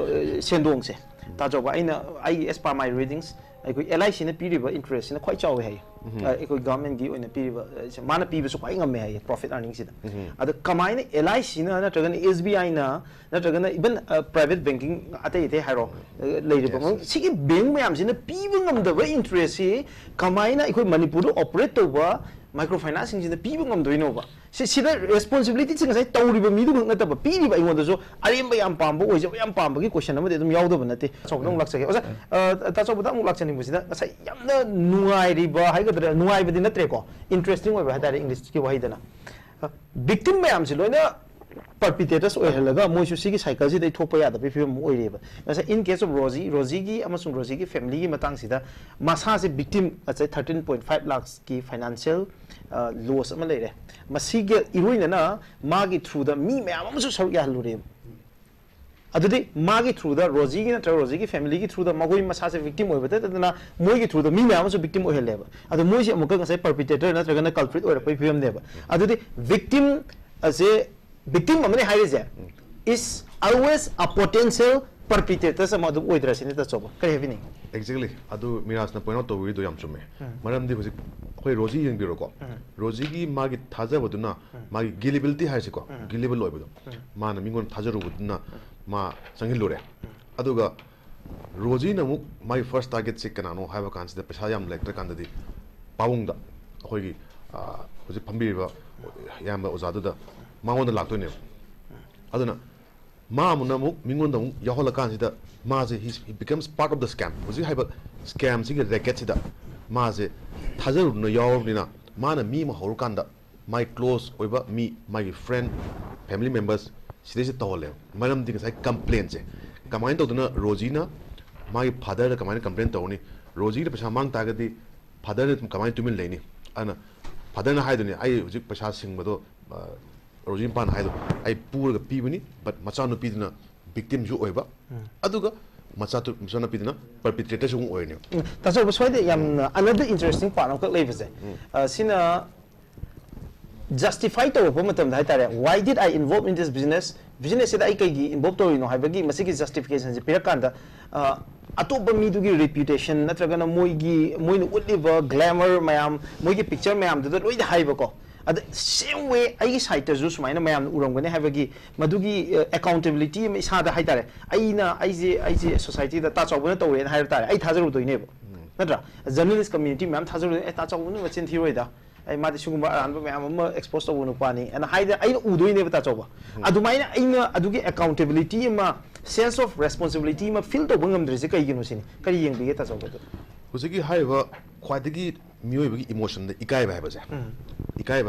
B: ꯁꯦꯟꯗꯣꯡꯁꯦ ꯇꯥꯖꯧꯕ ꯑꯩ as per my readings ꯑꯩꯈꯣꯏ LICꯅ ꯄꯤꯔꯤꯕ ꯏꯟꯇꯔꯦꯁꯁꯤꯅ ꯈ꯭ꯋꯥꯏ ꯆꯥꯎꯋꯦ ꯍꯥꯏꯌꯦ ꯑꯩꯈꯣꯏ ꯒꯚꯔꯟꯃꯦꯟꯠꯒꯤ ꯑꯣꯏꯅ ꯄꯤꯔꯤꯕ ꯃꯥꯅ ꯄꯤꯕꯁꯨ ꯈ꯭ꯋꯥꯏ ꯉꯝꯃꯦ ꯍꯥꯏꯌꯦ ꯄ꯭ꯔꯣꯐꯤꯠ ꯑꯥꯔꯅꯤꯡꯁꯤꯗ ꯑꯗ ꯀꯃꯥꯏꯅ LICꯅ ꯅꯠꯇ꯭ꯔꯒꯅ SBIꯅ ꯅꯠꯇ꯭ꯔꯒꯅ ꯏꯚꯟ ꯄ꯭ꯔꯥꯏꯚꯦꯠ ꯕꯦꯡꯀꯤꯡ ꯑꯇꯩ ꯍꯥꯏꯔꯣ ꯂꯩꯔꯤꯕ ꯁꯤꯒꯤ ꯕꯦꯡꯛ ꯃꯌꯥꯝꯁꯤꯅ ꯄꯤꯕ ꯉꯝꯗꯕ ꯏꯟꯇꯔꯦꯁꯁꯤ ꯀꯃꯥꯏꯅ ꯑꯩꯈꯣꯏ ꯃꯅꯤꯄꯨꯔꯗ ꯑꯣꯄꯔꯦꯠ ꯇꯧꯕ ꯃꯥꯏꯀ꯭ꯔꯣ ꯐꯥꯏꯅꯥꯟꯁꯁꯤꯡꯁꯤꯗ ꯄꯤꯕ ꯉꯝꯗꯣꯏꯅꯣꯕ ꯁꯤꯗ ꯔꯦꯁꯄꯣꯟꯁꯤꯕꯤꯂꯤꯇꯤꯁꯤ ꯉꯁꯥꯏ ꯇꯧꯔꯤꯕ ꯃꯤꯗꯨꯈꯛ ꯅꯠꯇꯕ ꯄꯤꯔꯤꯕ ꯑꯩꯉꯣꯟꯗꯁꯨ ꯑꯔꯦꯝꯕ ꯌꯥꯝ ꯄꯥꯝꯕ ꯑꯣꯏꯖꯕ ꯌꯥꯝ ꯄꯥꯝꯕꯒꯤ ꯀꯣꯏꯁꯟ ꯑꯃꯗꯤ ꯑꯗꯨꯝ ꯌꯥꯎꯗꯕ ꯅꯠꯇꯦ ꯑꯆꯧꯕꯗ ꯑꯃꯨꯛ ꯂꯥꯛꯆꯒꯦ ꯑꯣꯖꯥ ꯑꯆꯧꯕꯗ ꯑꯃꯨꯛ ꯂꯥꯛꯆꯅꯤꯡꯕꯁꯤꯗ ꯉꯁꯥꯏ ꯌꯥꯝꯅ ꯅꯨꯡꯉꯥꯏꯔꯤꯕ ꯍꯥꯏꯒꯗ꯭ꯔꯥ ꯅꯨꯡꯉꯥꯏꯕꯗꯤ ꯅꯠꯇ꯭ꯔꯦꯀꯣ ꯏꯟꯇꯔꯦꯁꯇꯤꯡ ꯑꯣꯏꯕ ꯍꯥꯏꯇꯥꯔꯦ ꯏꯪꯂꯤꯁꯀꯤ ꯋꯥꯍꯩꯗꯅ victim ꯃꯌꯥꯝꯁꯤ ꯂꯣꯏꯅ perpetrators ꯑꯣꯏꯍꯜꯂꯒ ꯃꯣꯏꯁꯨ ꯁꯤꯒꯤ ꯁꯥꯏꯀꯜꯁꯤꯗꯩ ꯊꯣꯛꯄ ꯌꯥꯗꯕꯒꯤ ꯐꯤꯕꯝ ꯑꯃ ꯑꯣꯏꯔꯦꯕ ꯉꯁꯥꯏ ꯏꯟ ꯀꯦꯁ ꯑꯣꯐ ꯔꯣꯖꯤꯒꯤ ꯑꯃꯁꯨꯡ ꯔꯣꯖꯤꯒꯤ ꯐꯦꯃꯤꯂꯤꯒꯤ ꯃꯇꯥꯡꯁꯤꯗ ꯃꯁꯥꯁꯦ victim 13.5 lakhsꯀꯤ ꯐꯥꯏꯅꯥꯟꯁꯤꯌꯦꯜ ꯂꯣꯁ ꯑꯃ ꯂꯩꯔꯦ ꯃꯁꯤꯒ ꯏꯔꯣꯏꯅꯅ ꯃꯥꯒꯤ ꯊ꯭ꯔꯨꯗ ꯃꯤ ꯃꯌꯥꯝ ꯑꯃꯁꯨ ꯁꯔꯨꯛ ꯌꯥꯍꯜꯂꯨꯔꯦꯕ ꯑꯗꯨꯗꯤ ꯃꯥꯒꯤ ꯊ꯭ꯔꯨꯗ ꯔꯣꯖꯤꯒꯤ ꯅꯠꯇ꯭ꯔꯒ ꯔꯣꯖꯤꯒꯤ ꯐꯦꯃꯤꯂꯤꯒꯤ ꯊ꯭ꯔꯨꯗ ꯃꯈꯣꯏ ꯃꯁꯥꯁꯦ victim ꯑꯣꯏꯕꯇ ꯅꯠꯇꯅ ꯃꯣꯏꯒꯤ ꯊ꯭ꯔꯨꯗ ꯃꯤ ꯃꯌꯥꯝ ꯑꯃꯁꯨ victim ꯑꯣꯏꯍꯜꯂꯦꯕ ꯑꯗꯣ ꯃꯣꯏꯁꯦ ꯑꯃꯨꯛꯀ ꯉꯁꯥꯏ perpetrator ꯅꯠꯇ꯭ꯔꯒꯅ culprit ꯑꯣꯏꯔꯛꯄꯒꯤ ꯐꯤꯕꯝꯅꯦꯕ ꯑꯗꯨꯗꯤ victim ꯑꯁꯦ victim ꯑꯃꯅꯦ ꯍꯥꯏꯔꯤꯁꯦ is always a potential perpetrators ꯑꯃ ꯑꯗꯨꯝ ꯑꯣꯏꯗ꯭ꯔꯁꯤꯅꯦ ꯇꯥꯆꯧꯕ ꯀꯔꯤ ꯍꯥꯏꯕꯤꯅꯤꯡꯉꯤ
A: ꯑꯦꯛꯖꯦꯛꯠꯂꯤ ꯑꯗꯨ ꯃꯤꯔꯥꯖꯅ ꯄꯣꯏꯟ ꯑꯥꯎꯠ ꯇꯧꯕꯤꯔꯤꯗꯣ ꯌꯥꯝ ꯆꯨꯝꯃꯦ ꯃꯔꯝꯗꯤ ꯍꯧꯖꯤꯛ ꯑꯩꯈꯣꯏ ꯔꯣꯖꯤ ꯌꯦꯡꯕꯤꯔꯣꯀꯣ ꯔꯣꯖꯤꯒꯤ ꯃꯥꯒꯤ ꯊꯥꯖꯕꯗꯨꯅ ꯃꯥꯒꯤ ꯒꯤꯂꯤꯕꯤꯂꯤꯇꯤ ꯍꯥꯏꯁꯤꯀꯣ ꯒꯤꯂꯤꯕꯜ ꯑꯣꯏꯕꯗꯣ ꯃꯥꯅ ꯃꯤꯉꯣꯟꯗ ꯊꯥꯖꯔꯨꯕꯗꯨꯅ ꯃꯥ ꯆꯪꯍꯜꯂꯨꯔꯦ ꯑꯗꯨꯒ ꯔꯣꯖꯤꯅ ꯑꯃꯨꯛ ꯃꯥꯒꯤ ꯐꯥꯔꯁ ꯇꯥꯔꯒꯦꯠꯁꯦ ꯀꯅꯥꯅꯣ ꯍꯥꯏꯕ ꯀꯥꯟꯁꯤꯗ ꯄꯩꯁꯥ ꯌꯥꯝ ꯂꯩꯇ꯭ꯔꯀꯥꯟꯗꯗꯤ ꯄꯥꯕꯨꯡꯗ ꯑꯩꯈꯣꯏꯒꯤ ꯍꯧꯖꯤꯛ ꯐꯝꯕꯤꯔꯤꯕ ꯏꯌꯥꯝꯕ ꯑꯣꯖꯥꯗꯨꯗ ꯃꯉꯣꯟꯗ ꯂꯥꯛꯇꯣꯏꯅꯦꯕ ꯑꯗꯨꯅ ꯃꯥ ꯑꯃꯨꯛ ꯃꯤꯉꯣꯟꯗ ꯑꯃꯨꯛ ꯌꯥꯎꯍꯜꯂꯀꯥꯟꯁꯤꯗ ꯃꯥꯁꯦ he becomes part of the scam ꯍꯧꯖꯤꯛ ꯍꯥꯏꯕ ꯁ꯭ꯀꯦꯝꯁꯤꯒꯤ ꯔꯦꯀꯦꯠꯁꯤda ꯃꯥꯁꯦ ꯊꯥꯖꯔꯨꯗꯨꯅ ꯌꯥꯎꯔꯕꯅꯤꯅ ꯃꯥꯅ ꯃꯤ ꯑꯃ ꯍꯧꯔꯀꯥꯟꯗ ꯃꯥꯒꯤ ꯀ꯭ꯂꯣꯖ ꯑꯣꯏꯕ ꯃꯤ ꯃꯥꯒꯤ ꯐ꯭ꯔꯦꯟ ꯐꯦꯃꯤꯂꯤ ꯃꯦꯝꯕꯔꯁ ꯁꯤꯗꯩꯁꯦ ꯇꯧꯍꯜꯂꯦꯕ ꯃꯔꯝꯗꯤ ꯉꯁꯥꯏ ꯀꯝꯄ꯭ꯂꯦꯟꯁꯦ ꯀꯃꯥꯏꯅ ꯇꯧꯗꯅ ꯔꯣꯖꯤꯅ ꯃꯥꯒꯤ ꯐꯥꯗꯔꯗ ꯀꯃꯥꯏꯅ ꯀꯝꯄ꯭ꯂꯦꯟ ꯇꯧꯔꯅꯤ ꯔꯣꯖꯤꯒꯤ ꯄꯩꯁꯥ ꯃꯥꯡ ꯇꯥꯔꯒꯗꯤ ꯐꯥꯗꯔꯅ ꯀꯃꯥꯏꯅ ꯇꯨꯃꯤꯟ ꯂꯩꯅꯤ ꯑꯗꯨꯅ ꯐꯥꯗꯔꯅ ꯍꯥꯏꯗꯣꯏꯅꯤ ꯑꯩ ꯍꯧꯖꯤꯛ ꯄꯩꯁꯥ ꯁꯤꯡꯕꯗꯣ ꯔꯣꯖꯤ ꯃꯄꯥꯅ ꯍꯥꯏꯗꯣ ꯑꯩ ꯄꯨꯔꯒ ꯄꯤꯕꯅꯤ ꯕꯠ ꯃꯆꯥꯅꯨꯄꯤꯗꯨꯅ victimꯁꯨ ꯑꯣꯏꯕ ꯑꯗꯨꯒ ꯃꯆꯥꯅꯨꯄꯤꯗꯨꯅ perpetratorꯁꯨ ꯑꯃꯨꯛ ꯑꯣꯏꯔꯅꯦꯕ
B: ꯇꯥꯆꯧꯕ ꯁ꯭ꯋꯥꯏꯗ ꯌꯥꯝꯅ another interesting part ꯑꯃꯈꯛ ꯂꯩꯕꯁꯦ ꯁꯤꯅ justify ꯇꯧꯔꯛꯄ ꯃꯇꯝꯗ ꯍꯥꯏꯇꯥꯔꯦ why did I involve in this business ꯁꯤꯗ ꯑꯩ ꯀꯩꯒꯤ involve ꯇꯧꯔꯤꯅꯣ ꯍꯥꯏꯕꯒꯤ ꯃꯁꯤꯒꯤ justificationꯁꯦ ꯄꯤꯔꯛꯀꯥꯟꯗ ꯑꯇꯣꯞꯄ ꯃꯤꯗꯨꯒꯤ reputation ꯅꯠꯇ꯭ꯔꯒꯅ ꯃꯣꯏꯅ ꯎꯠꯂꯤꯕ glamour ꯃꯌꯥꯝ ꯃꯣꯏꯒꯤ picture ꯃꯌꯥꯝꯗꯨꯗ ꯂꯣꯏꯅ ꯍꯥꯏꯕꯀꯣ ꯑꯗ same way ꯑꯩꯒꯤ ꯁꯥꯏꯠꯇꯁꯨ ꯁꯨꯃꯥꯏꯅ ꯃꯌꯥꯝꯅ ꯎꯔꯝꯒꯅꯤ ꯍꯥꯏꯕꯒꯤ ꯃꯗꯨꯒꯤ accountability ꯑꯃ ꯏꯁꯥꯗ ꯍꯥꯏꯇꯥꯔꯦ ꯑꯩꯁꯦ ꯁꯣꯁꯥꯏꯇꯤꯗ ꯇꯥꯆꯧꯕꯅ ꯇꯧꯔꯦꯅ ꯍꯥꯏꯕ ꯇꯥꯔꯦ ꯑꯩ ꯊꯥꯖꯔꯨꯗꯣꯏꯅꯦꯕ ꯅꯠꯇ꯭ꯔꯥ ꯖꯔꯅꯦꯂꯤꯁ ꯀꯝꯃ꯭ꯌꯨꯅꯤꯇꯤ ꯃꯌꯥꯝ ꯊꯥꯖꯔꯨꯗꯣꯏꯅꯦ ꯇꯥꯆꯧꯕꯅ ꯃꯆꯤꯟ ꯊꯤꯔꯣꯏꯗ ꯑꯩ ꯃꯥꯗꯤ ꯁꯤꯒꯨꯝꯕ ꯑꯔꯥꯟꯕ ꯃꯌꯥꯝ ꯑꯃ ꯑꯦꯛꯁꯄꯣꯖ ꯇꯧꯕ ꯅꯨꯄꯥꯅꯤ ꯑꯅ ꯍꯥꯏꯗ ꯑꯩꯅ ꯎꯗꯣꯏꯅꯦꯕ ꯇꯥꯆꯧꯕ ꯑꯗꯨꯃꯥꯏꯅ ꯑꯩꯅ ꯑꯗꯨꯒꯤ accountability ꯑꯃ sense of responsibility ꯑꯃ feel ꯇꯧꯕ ꯉꯝꯗ꯭ꯔꯤꯁꯦ ꯀꯩꯒꯤꯅꯣ ꯁꯤꯅꯤ ꯀꯔꯤ ꯌꯦꯡꯕꯤꯒꯦ ꯇꯥꯆꯧꯕꯗ
A: ꯍꯧꯖꯤꯛꯀꯤ ꯍꯥꯏꯔꯤꯕ ꯈ꯭ꯋꯥꯏꯗꯒꯤ ꯃꯤꯑꯣꯏꯕꯒꯤ ꯏꯃꯣꯁꯟꯗ ꯏꯀꯥꯏꯕ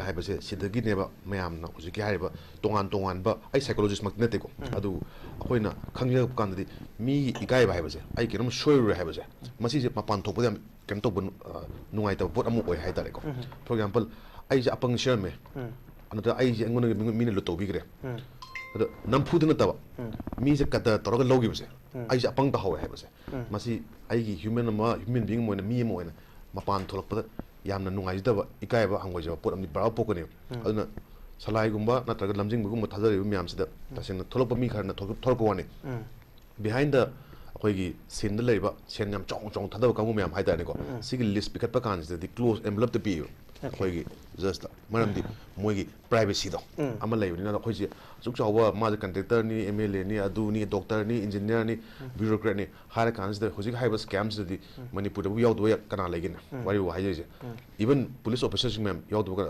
A: ꯍꯥꯏꯕꯁꯦ ꯁꯤꯗꯒꯤꯅꯦꯕ ꯃꯌꯥꯝꯅ ꯍꯧꯖꯤꯛꯀꯤ ꯍꯥꯏꯔꯤꯕ ꯇꯣꯉꯥꯟꯕ ꯑꯩ ꯁꯥꯏꯀꯣꯂꯣꯖꯤꯁꯃꯛꯇꯤ ꯅꯠꯇꯦꯀꯣ ꯑꯗꯨ ꯑꯩꯈꯣꯏꯅ ꯈꯪꯖꯔꯛꯄ ꯀꯥꯟꯗꯗꯤ ꯃꯤꯒꯤ ꯏꯀꯥꯏꯕ ꯍꯥꯏꯕꯁꯦ ꯑꯩ ꯀꯩꯅꯣꯝ ꯁꯣꯏꯔꯨꯔꯦ ꯍꯥꯏꯕꯁꯦ ꯃꯁꯤꯁꯦ ꯃꯄꯥꯟ ꯊꯣꯛꯄꯗ ꯌꯥꯝ ꯀꯩꯅꯣ ꯇꯧꯕ ꯅꯨꯡꯉꯥꯏꯇꯕ ꯄꯣꯠ ꯑꯃ ꯑꯣꯏ ꯍꯥꯏꯇꯥꯔꯦꯀꯣ ꯐꯣꯔ ꯑꯦꯛꯖꯥꯝꯄꯜ ꯑꯩꯁꯦ ꯑꯄꯪ ꯁꯤꯔꯝꯃꯦ ꯅꯠꯇ꯭ꯔꯒ ꯑꯩꯁꯦ ꯑꯩꯉꯣꯟꯗ ꯃꯤꯅ ꯂꯨꯠ ꯇꯧꯕꯤꯈ꯭ꯔꯦ ꯑꯗꯣ ꯅꯝꯐꯨꯗ ꯅꯠꯇꯕ ꯃꯤꯁꯦ ꯀꯗꯔ ꯇꯧꯔꯒ ꯂꯧꯈꯤꯕꯁꯦ ꯑꯩꯁꯦ ꯑꯄꯪ ꯇꯥꯍꯧꯋꯦ ꯍꯥꯏꯕꯁꯦ ꯃꯁꯤ ꯑꯩꯒꯤ ꯍ꯭ꯌꯨꯃꯦꯟ ꯕꯤꯡ ꯑꯃ ꯑꯣꯏꯅ ꯃꯤ ꯑꯃ ꯑꯣꯏꯅ ꯃꯄꯥꯟ ꯊꯣꯛꯂꯛꯄꯗ ꯌꯥꯝꯅ ꯅꯨꯡꯉꯥꯏꯖꯗꯕ ꯏꯀꯥꯏꯕ ꯍꯪꯒꯣꯏꯖꯕ ꯄꯣꯠ ꯑꯃꯗꯤ ꯕꯔꯥ ꯄꯣꯛꯀꯅꯦꯕ ꯑꯗꯨꯅ ꯁꯂꯥꯏꯒꯨꯝꯕ ꯅꯠꯇ꯭ꯔꯒ ꯂꯝꯖꯤꯡꯕꯒꯨꯝꯕ ꯊꯥꯖꯔꯤꯕ ꯃꯌꯥꯝꯁꯤꯗ ꯇꯁꯦꯡꯅ ꯊꯣꯛꯂꯛꯄ ꯃꯤ ꯈꯔꯅ ꯊꯣꯛꯂꯛꯄ ꯋꯥꯅꯤ ꯕꯤꯍꯥꯏꯟꯗ ꯑꯩꯈꯣꯏꯒꯤ ꯁꯦꯟꯗ ꯂꯩꯔꯤꯕ ꯁꯦꯟ ꯌꯥꯝ ꯆꯥꯎꯅ ꯊꯥꯗꯕ ꯀꯥꯡꯕꯨ ꯃꯌꯥꯝ ꯍꯥꯏꯇꯥꯔꯦꯀꯣ ꯁꯤꯒꯤ ꯂꯤꯁ ꯄꯤꯈꯠꯄ ꯀꯥꯟꯁꯤꯗꯗꯤ ꯀ꯭ꯂꯣꯖ ꯑꯦꯟꯚꯂꯞꯇ ꯄꯤꯌꯦꯕ ꯑꯩꯈꯣꯏꯒꯤ ꯖꯁꯇ ꯃꯔꯝꯗꯤ ꯃꯣꯏꯒꯤ ꯄ꯭ꯔꯥꯏꯚꯦꯁꯤꯗꯣ ꯑꯃ ꯂꯩꯕꯅꯤꯅ ꯑꯩꯈꯣꯏꯁꯦ ꯑꯁꯨꯛ ꯆꯥꯎꯕ ꯃꯥꯁꯦ ꯀꯟꯇ꯭ꯔꯦꯛꯇꯔꯅꯤ MLAꯅꯤ ꯑꯗꯨꯅꯤ ꯗꯣꯛꯇꯔꯅꯤ ꯏꯟꯖꯤꯅꯤꯌꯔꯅꯤ ꯕ꯭ꯌꯨꯔꯣꯀ꯭ꯔꯦꯠꯅꯤ ꯍꯥꯏꯔ ꯀꯥꯟꯁꯤꯗ ꯍꯧꯖꯤꯛ ꯍꯥꯏꯔꯤꯕ ꯁ꯭ꯀꯦꯝꯁꯤꯗꯗꯤ ꯃꯅꯤꯄꯨꯔꯗꯕꯨ ꯌꯥꯎꯗꯕ ꯀꯅꯥ ꯂꯩꯒꯦꯅꯦ ꯋꯥꯔꯤꯕꯨ ꯍꯥꯏꯖꯔꯤꯁꯦ ꯏꯚꯟ ꯄꯨꯂꯤꯁ ꯑꯣꯐꯤꯁꯔꯁꯤꯡ ꯃꯌꯥꯝ ꯌꯥꯎꯗꯕ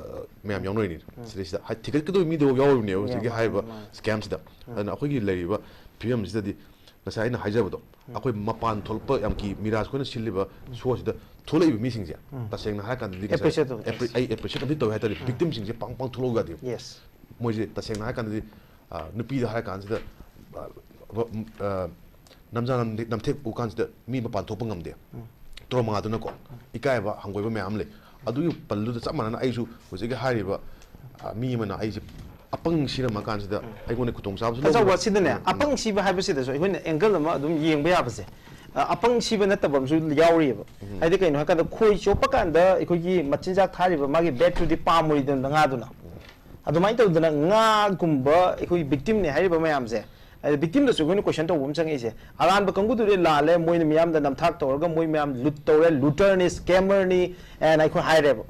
A: ꯃꯌꯥꯝ ꯌꯥꯎꯅꯔꯤꯅꯤ ꯁꯤꯗꯩꯁꯤꯗ ꯊꯤꯒꯠꯀꯗꯕ ꯃꯤꯗꯣ ꯌꯥꯎꯔꯤꯕꯅꯦꯕ ꯍꯧꯖꯤꯛꯀꯤ ꯍꯥꯏꯔꯤꯕ ꯁ꯭ꯀꯦꯝꯁꯤꯗ ꯑꯗꯨꯅ ꯑꯩꯈꯣꯏꯒꯤ ꯂꯩꯔꯤꯕ ꯐꯤꯕꯝꯁꯤꯗꯗꯤ ꯉꯁꯥꯏ ꯑꯩꯅ ꯍꯥꯏꯖꯕꯗꯣ ꯑꯩꯈꯣꯏ ꯃꯄꯥꯟ ꯊꯣꯛꯂꯛꯄ ꯌꯥꯝ ꯃꯤꯔꯥꯖ ꯑꯩꯈꯣꯏꯅ ꯁꯤꯜꯂꯤꯕ ꯁꯣꯁꯤꯗ ꯊꯣꯛꯂꯛꯏꯕ ꯃꯤꯁꯤꯡꯁꯦ ꯇꯁꯦꯡꯅ ꯍꯥꯏꯔ ꯀꯥꯟꯗꯗꯤ ꯑꯩ ꯑꯦꯄ꯭ꯔꯤꯁꯤꯌꯦꯠ ꯑꯃꯗꯤ ꯇꯧꯋꯦ ꯍꯥꯏꯇꯥꯔꯦ ꯚꯤꯛꯇꯤꯝꯁꯤꯡꯁꯦ ꯄꯥꯡ ꯊꯣꯛꯂꯛꯎ ꯌꯥꯗꯦꯕ ꯃꯣꯏꯁꯦ ꯇꯁꯦꯡꯅ ꯍꯥꯏꯔ ꯀꯥꯟꯗꯗꯤ ꯅꯨꯄꯤꯗ ꯍꯥꯏꯔ ꯀꯥꯟꯁꯤꯗ ꯅꯝꯖꯥ ꯅꯝꯊꯦꯛ ꯎ ꯀꯥꯟꯁꯤꯗ ꯃꯤ ꯃꯄꯥꯟ ꯊꯣꯛꯄ ꯉꯝꯗꯦ ꯇ꯭ꯔꯣꯃꯥꯗꯨꯅꯀꯣ ꯏꯀꯥꯏꯕ ꯍꯪꯒꯣꯏꯕ ꯃꯌꯥꯝ ꯂꯩ ꯑꯗꯨꯒꯤ ꯄꯜꯂꯨꯗ ꯆꯞ ꯃꯥꯟꯅꯅ ꯑꯩꯁꯨ ꯍꯧꯖꯤꯛꯀꯤ ꯍꯥꯏꯔꯤꯕ ꯃꯤ ꯑꯃꯅ ꯑꯩꯁꯦ ꯑꯄꯪ ꯁꯤꯔꯝꯃ ꯀꯥꯟꯁꯤꯗ ꯑꯩꯉꯣꯟꯗ ꯈꯨꯗꯣꯡꯆꯥꯕꯁꯨ
B: ꯑꯆꯧꯕ ꯁꯤꯗꯅꯦ ꯑꯄꯪ ꯁꯤꯕ ꯍꯥꯏꯕꯁꯤꯗꯁꯨ ꯑꯩꯈꯣꯏꯅ ꯑꯦꯡꯒꯜ ꯑꯃ ꯑꯗꯨꯝ ꯌꯦꯡꯕ ꯌꯥꯕꯁꯦ ꯑꯄꯪ ꯁꯤꯕ ꯅꯠꯇꯕ ꯑꯃꯁꯨ ꯌꯥꯎꯔꯤꯑꯕ ꯍꯥꯏꯗꯤ ꯀꯩꯅꯣ ꯍꯥꯏꯀꯥꯟꯗ ꯈꯣꯏ ꯆꯣꯞꯄ ꯀꯥꯟꯗ ꯑꯩꯈꯣꯏꯒꯤ ꯃꯆꯤꯟꯖꯥꯛ ꯊꯥꯔꯤꯕ ꯃꯥꯒꯤ ꯕꯦꯠꯇꯨꯗꯤ ꯄꯥꯝꯃꯣꯏꯗꯅ ꯉꯥꯗꯨꯅ ꯑꯗꯨꯃꯥꯏꯅ ꯇꯧꯗꯅ ꯉꯥꯒꯨꯝꯕ ꯑꯩꯈꯣꯏ ꯚꯤꯛꯇꯤꯝꯅꯦ ꯍꯥꯏꯔꯤꯕ ꯃꯌꯥꯝꯁꯦ ꯚꯤꯛꯇꯤꯝꯗꯁꯨ ꯑꯩꯈꯣꯏꯅ ꯀꯣꯏꯁꯟ ꯇꯧꯕ ꯑꯃ ꯆꯪꯉꯛꯏꯁꯦ ꯑꯔꯥꯟꯕ ꯀꯥꯡꯕꯨꯗꯨꯗꯤ ꯂꯥꯜꯂꯦ ꯃꯣꯏꯅ ꯃꯤꯌꯥꯝꯗ ꯅꯝꯊꯥꯛ ꯇꯧꯔꯒ ꯃꯣꯏ ꯃꯌꯥꯝ ꯂꯨꯠ ꯇꯧꯔꯦ ꯂꯨꯇꯔꯅꯤ ꯁ꯭ꯀꯦꯃꯔꯅꯤ ꯑꯦꯟ ꯑꯩꯈꯣꯏ ꯍꯥꯏꯔꯦꯕ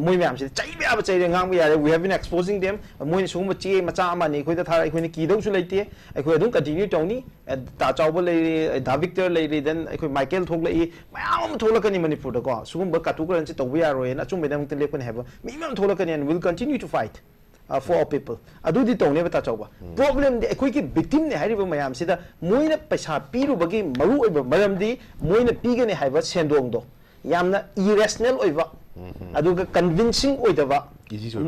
B: ꯃꯣꯏ ꯃꯌꯥꯝꯁꯤꯗꯤ ꯆꯩꯕ ꯌꯥꯕ ꯆꯩꯔꯦ ꯉꯥꯡꯕ ꯌꯥꯔꯦ ꯋꯤ ꯍꯦভ ꯕꯤꯟ ꯑꯦꯛꯁꯄꯣꯖꯤꯡ ꯗꯦꯝ ꯃꯣꯏꯅ ꯁꯤꯒꯨꯝꯕ ꯆꯦ ꯃꯆꯥ ꯑꯃꯅꯤ ꯑꯩꯈꯣꯏꯗ ꯊꯥꯔ ꯑꯩꯈꯣꯏꯅ ꯀꯤꯗꯧꯁꯨ ꯂꯩꯇꯦ ꯑꯩꯈꯣꯏ ꯑꯗꯨꯝ ꯀꯟꯇꯤꯅ꯭ꯌꯨ ꯇꯧꯅꯤ ꯇꯥ ꯆꯥꯎꯕ ꯂꯩꯔꯤ ꯗꯥ ꯚꯤꯛꯇꯔ ꯂꯩꯔꯤ ꯗꯦꯟ ꯑꯩꯈꯣꯏ ꯃꯥꯏꯀꯦꯜ ꯊꯣꯛꯂꯛꯏ ꯃꯌꯥꯝ ꯑꯃ ꯊꯣꯛꯂꯛꯀꯅꯤ ꯃꯅꯤꯄꯨꯔꯗꯀꯣ ꯁꯤꯒꯨꯝꯕ ꯀꯥꯇꯨ ꯀꯥꯔꯟꯁꯤ ꯇꯧꯕ ꯌꯥꯔꯣꯏꯅ ꯑꯆꯨꯝꯕꯒꯤꯗꯃꯛꯇ ꯂꯦꯞꯀꯅꯤ ꯍꯥꯏꯕ ꯃꯤ ꯃꯌꯥꯝ ꯊꯣꯛꯂꯛꯀꯅꯤ and will continue to fight for all people adudi tawne ta chawba problem de ekoi ki victim ne hariba mayam sida moina paisa pirubagi maru oiba maram di moina pigane haiba sendong do yamna irrational oiba aduga convincing oidaba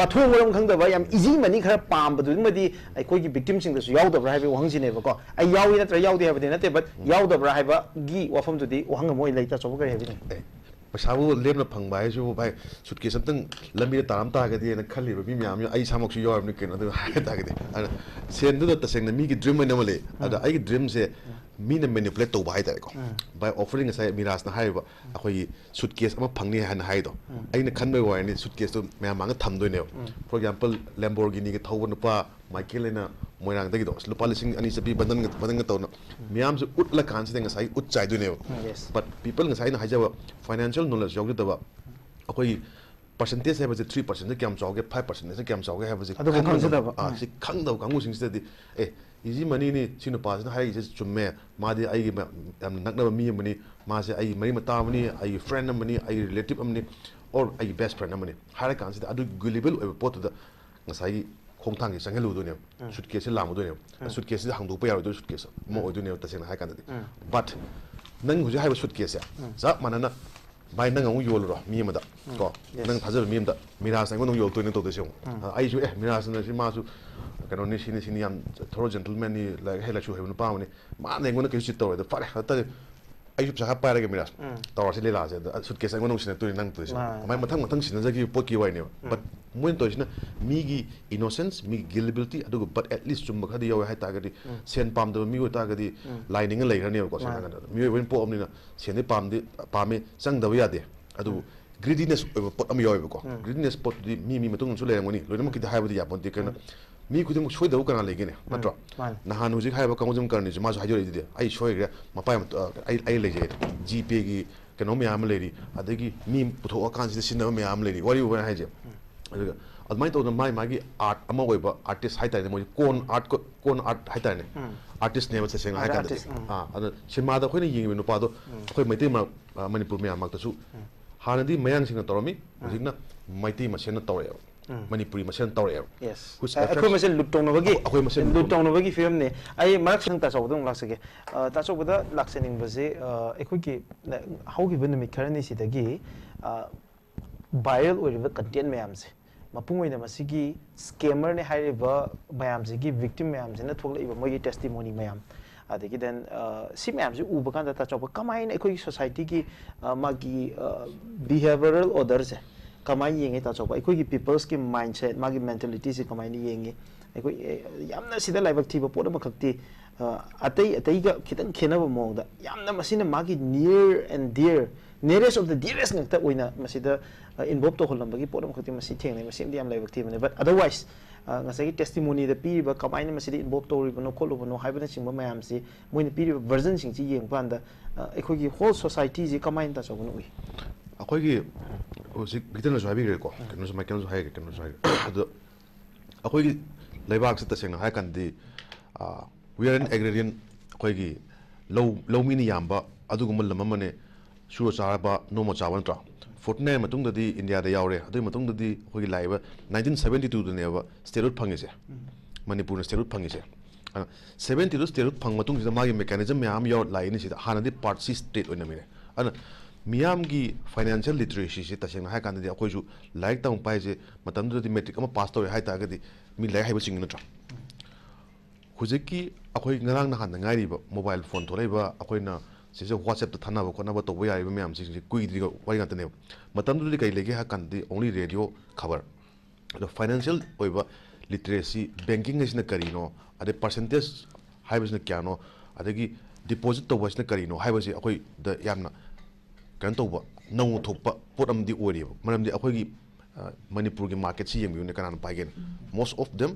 B: mathong maram khangdaba yam easy mani khara pamba du madi ekoi ki victim sing da su yaudabra haiba wahang jine ba ko ai yawi natra yaudi haiba de nate but yaudabra haiba gi wafam du di wahang moi leita chawba kare haiba
A: पैसाबू लेमना फंगबा है भाई suitcase लंबी ताम तागदी खलीब me ma'am आई सामक यौरबनी कहीं तागदी सेंदुद तसेंग मी की dream अमा ले आई ड्रीम से मीन मैनिपुलेट तब है बाय ऑफरिंग मिराजना अखोई सुटकेस फंगनी है अगर खनब वायनी सुटकेस मैम मांग थमदोने फॉर एग्जांपल लैम्बोर्गिनी की थौब नुपा माइकेल मोयरांगदो लुपा लिंग अनी चपी बदन तौर मैम से उट्ल कानसे उट चाइदोने बट पीपल हाइजब फाइनेंशियल नॉलेज यौदब अखोई परसेंटेज है 3% क्या चाहे 5% क्या चाहे है खंगदब कांगूसिंगदी ए इजी मनी ने सी नुपासना है चुम्मे मादी आई नकनब मी अमनी मासे आई मरी मतामनी आई फ्रेंड अमनी आई रिलेटिव अमनी और आई बेस्ट फ्रेंड अमनी हारे कांसिदा अदु गुलिबल ओइब पोतुदा ngасai khongthang gi change ludune suitcase lamudune suitcase hangdokpa yarodo suitcase mo odune tasena hai kanadi but nang huji haiba suitcase za manana bai nang ngu yolro mi amada ko nang thajab mi amda mirasa ngu yol toine to desong ai ju mirasa na si ma su kano ni sini yam thoro gentleman ni like hela chu hebun pa mani ma ne ngu na ke sit to da fare ta ai ju sa pa ra ge miras tawar si lela se suitcase ngu nong sina tu nang tu mai mathang sina jagi poki wai ne but मोइन तोइसना मीगी innocence मीगी gullibility अदुगु but at least चुम खदि याव हाइ तागदि सेन पामदब मी तागदि लाइनिंग लेखरने को सेन मी वेन पोमनिना सेन पामे चंगदब यादे अदु ग्रीडीनेस पोट अम याव को ग्रीडीनेस पोट दि मी मतुंग सु लेरमनि लोइनम किदा हाइबदि यापन दि कना मी खुदिम सोइदब कना लेगेने नत्रो नहान हुजि हाइबा कांगजम करनि मासु हाइजोरि दि आई सोइग्रे मपाय आई लेजे जीपे गी कनो म्याम लेरि अदगि मी पुथो अकांसि सिनब म्याम लेरि वरि वन हाइजे अदमाई तो माई मागी आर्ट अमा ओइबा आर्टिस्ट हाइ ताने मोइ कोन आर्ट हाइ ताने आर्टिस्ट ने सेंग हाइ कादे अद सिनेमा दा खोइने यिंग नुपा दो खोइ मैते मणिपुर म्याम माक्तसु हानदि मयांग सिंग तोरमी हुजिना मैते मसेन तोरे मणिपुरी मसेन तोरे
B: यस अखोइ मसेन लुटोंनबगी अखोइ मसेन लुटोंनबगी फिल्म ने आई मरक सिंग ताचौदं लाक्सगे ताचौबदा लाक्सनिंग बजे अखोइगी हाउगिबो निमित खरनि सिदगी वायरल ओइरिबा कंटेंट म्यामसे मपुंग ओइना मसिगी स्कैमर ने हाइरिबा म्यामसिगी विक्टिम म्यामसिना थोलइबा मोइगी टेस्टिमोनी म्याम अदगी देन सि म्यामसि उबा कांदा ताचौबा कमाइन अखोइगी सोसाइटी की मागी बिहेवियरल ऑर्डर से कमाइन येंगे ताचौबा अखोइगी पीपल्स की माइंडसेट मागी मेंटालिटी से कमाइन येंगे अखोइ यामना सिदा लाइबक थिबा पोड मखक्ति अतैगा खितन खेनबा मोंगदा यामना मसिना मागी near and dear nearest of the dearest ngakta oina masida involve to hollambagi podam khati masi thengnai masi am laibak thibane but otherwise ngasagi testimony da piriba kamaina masida involve to ribano kholubono haibana chingba mayam si moina piriba version sing chi yeng panda ekhogi whole society ji kamaina ta chawno ui
A: ꯑꯩꯈꯣꯏꯒꯤ ꯍꯧꯖꯤꯛ ꯕꯤꯛꯇꯔꯅꯁꯨ ꯍꯥꯏꯕꯤꯈ꯭ꯔꯦꯀꯣ ꯀꯩꯅꯣꯁꯨ ꯃꯥꯏꯀꯦꯜꯅꯁꯨ ꯍꯥꯏꯈ꯭ꯔꯦ ꯀꯩꯅꯣꯁꯨ ꯍꯥꯏꯈ꯭ꯔꯦ ꯑꯗꯣ ꯑꯩꯈꯣꯏꯒꯤ ꯂꯩꯕꯥꯛꯁꯤ ꯇꯁꯦꯡꯅ ꯍꯥꯏꯔ ꯀꯥꯟꯗꯗꯤ ꯋꯤ ꯑꯥꯔ ꯑꯦꯟ ꯑꯦꯒ꯭ꯔꯦꯔꯤꯌꯟ ꯑꯩꯈꯣꯏꯒꯤ ꯂꯧꯃꯤꯅ ꯌꯥꯝꯕ ꯑꯗꯨꯒꯨꯝꯕ ꯂꯝ ꯑꯃꯅꯦ ꯁꯨꯔ ꯆꯥꯔꯕ ꯅꯣꯡꯃ ꯆꯥꯕ ꯅꯠꯇ꯭ꯔꯥ 49 ꯃꯇꯨꯡꯗꯗꯤ ꯏꯟꯗꯤꯌꯥꯗ ꯌꯥꯎꯔꯦ ꯑꯗꯨꯒꯤ ꯃꯇꯨꯡꯗꯗꯤ ꯑꯩꯈꯣꯏꯒꯤ ꯂꯥꯛꯏꯕ 1972ꯗꯅꯦꯕ ꯁ꯭ꯇꯦꯠꯍꯨꯗ ꯐꯪꯉꯤꯁꯦ ꯃꯅꯤꯄꯨꯔꯅ ꯁ꯭ꯇꯦꯠꯍꯨꯗ ꯐꯪꯉꯤꯁꯦ 70ꯗ ꯁ꯭ꯇꯦꯠꯍꯨꯗ ꯐꯪꯕ ꯃꯇꯨꯡꯁꯤꯗ ꯃꯥꯒꯤ ꯃꯦꯀꯥꯅꯤꯖꯝ ꯃꯌꯥꯝ ꯌꯥꯎꯔ ꯂꯥꯛꯏꯅꯤ ꯁꯤꯗ ꯍꯥꯟꯅꯗꯤ ꯄꯥꯔꯠ ꯁꯤ ꯁ꯭ꯇꯦꯠ ꯑꯣꯏꯅꯃꯤꯅꯦ ꯑꯗꯨꯅ ꯃꯤꯌꯥꯝꯒꯤ ꯐꯥꯏꯅꯥꯟꯁꯤꯌꯦꯜ ꯂꯤꯇꯔꯦꯁꯤꯁꯦ ꯇꯁꯦꯡꯅ ꯍꯥꯏ ꯀꯥꯟꯗꯗꯤ ꯑꯩꯈꯣꯏꯁꯨ ꯂꯥꯏꯔꯤꯛ ꯇꯝꯃꯛꯄ ꯍꯥꯏꯁꯦ ꯃꯇꯝꯗꯨꯗꯗꯤ ꯃꯦꯇ꯭ꯔꯤꯛ ꯑꯃ ꯄꯥꯁ ꯇꯧꯔꯦ ꯍꯥꯏ ꯇꯥꯔꯒꯗꯤ ꯃꯤ ꯂꯥꯏꯔꯤꯛ ꯍꯩꯕ ꯆꯤꯡꯉꯤ ꯅꯠꯇ꯭ꯔꯥ ꯍꯧꯖꯤꯛꯀꯤ ꯑꯩꯈꯣꯏ ꯉꯔꯥꯡ ꯅꯍꯥꯟꯗ ꯉꯥꯏꯔꯤꯕ ꯃꯣꯕꯥꯏꯜ ꯐꯣꯟ ꯊꯣꯛꯂꯛꯏꯕ ꯑꯩꯈꯣꯏꯅ ꯁꯤꯁꯦ ꯋꯥꯆꯦꯞꯇ ꯊꯥꯅꯕ ꯈꯣꯠꯅꯕ ꯇꯧꯕ ꯌꯥꯔꯤꯕ ꯃꯌꯥꯝꯁꯤꯡꯁꯦ ꯀꯨꯏꯗ꯭ꯔꯤꯕ ꯋꯥꯔꯤ ꯉꯥꯛꯇꯅꯦꯕ ꯃꯇꯝꯗꯨꯗꯤ ꯀꯩ ꯂꯩꯒꯦ ꯍꯥꯏ ꯀꯥꯟꯗꯗꯤ ꯑꯣꯡꯂꯤ ꯔꯦꯗꯤꯑꯣ ꯈꯕꯔ ꯑꯗꯣ ꯐꯥꯏꯅꯥꯟꯁꯤꯌꯦꯜ ꯑꯣꯏꯕ ꯂꯤꯇꯔꯦꯁꯤ ꯕꯦꯡꯀꯤꯡ ꯍꯥꯏꯁꯤꯅ ꯀꯔꯤꯅꯣ ꯑꯗꯩ ꯄꯥꯔꯁꯦꯟꯇꯦꯖ ꯍꯥꯏꯕꯁꯤꯅ ꯀꯌꯥꯅꯣ ꯑꯗꯒꯤ ꯗꯤꯄꯣꯖꯤꯠ ꯇꯧꯕ ꯍꯥꯏꯁꯤꯅ ꯀꯔꯤꯅꯣ ꯍꯥꯏꯕꯁꯤ ꯑꯩꯈꯣꯏꯗ ꯌꯥꯝꯅ ꯀꯩꯅꯣ ꯇꯧꯕ ꯅꯧꯅ ꯊꯣꯛꯄ ꯄꯣꯠ ꯑꯃꯗꯤ ꯑꯣꯏꯔꯤꯕ ꯃꯔꯝꯗꯤ ꯑꯩꯈꯣꯏꯒꯤ ꯃꯅꯤꯄꯨꯔꯒꯤ ꯃꯥꯔꯀꯦꯠꯁꯤ ꯌꯦꯡꯕꯤꯌꯨꯅꯦ ꯀꯅꯥꯅ ꯄꯥꯏꯒꯦꯅ ꯃꯣꯁ ꯑꯣꯐ ꯗꯦꯝ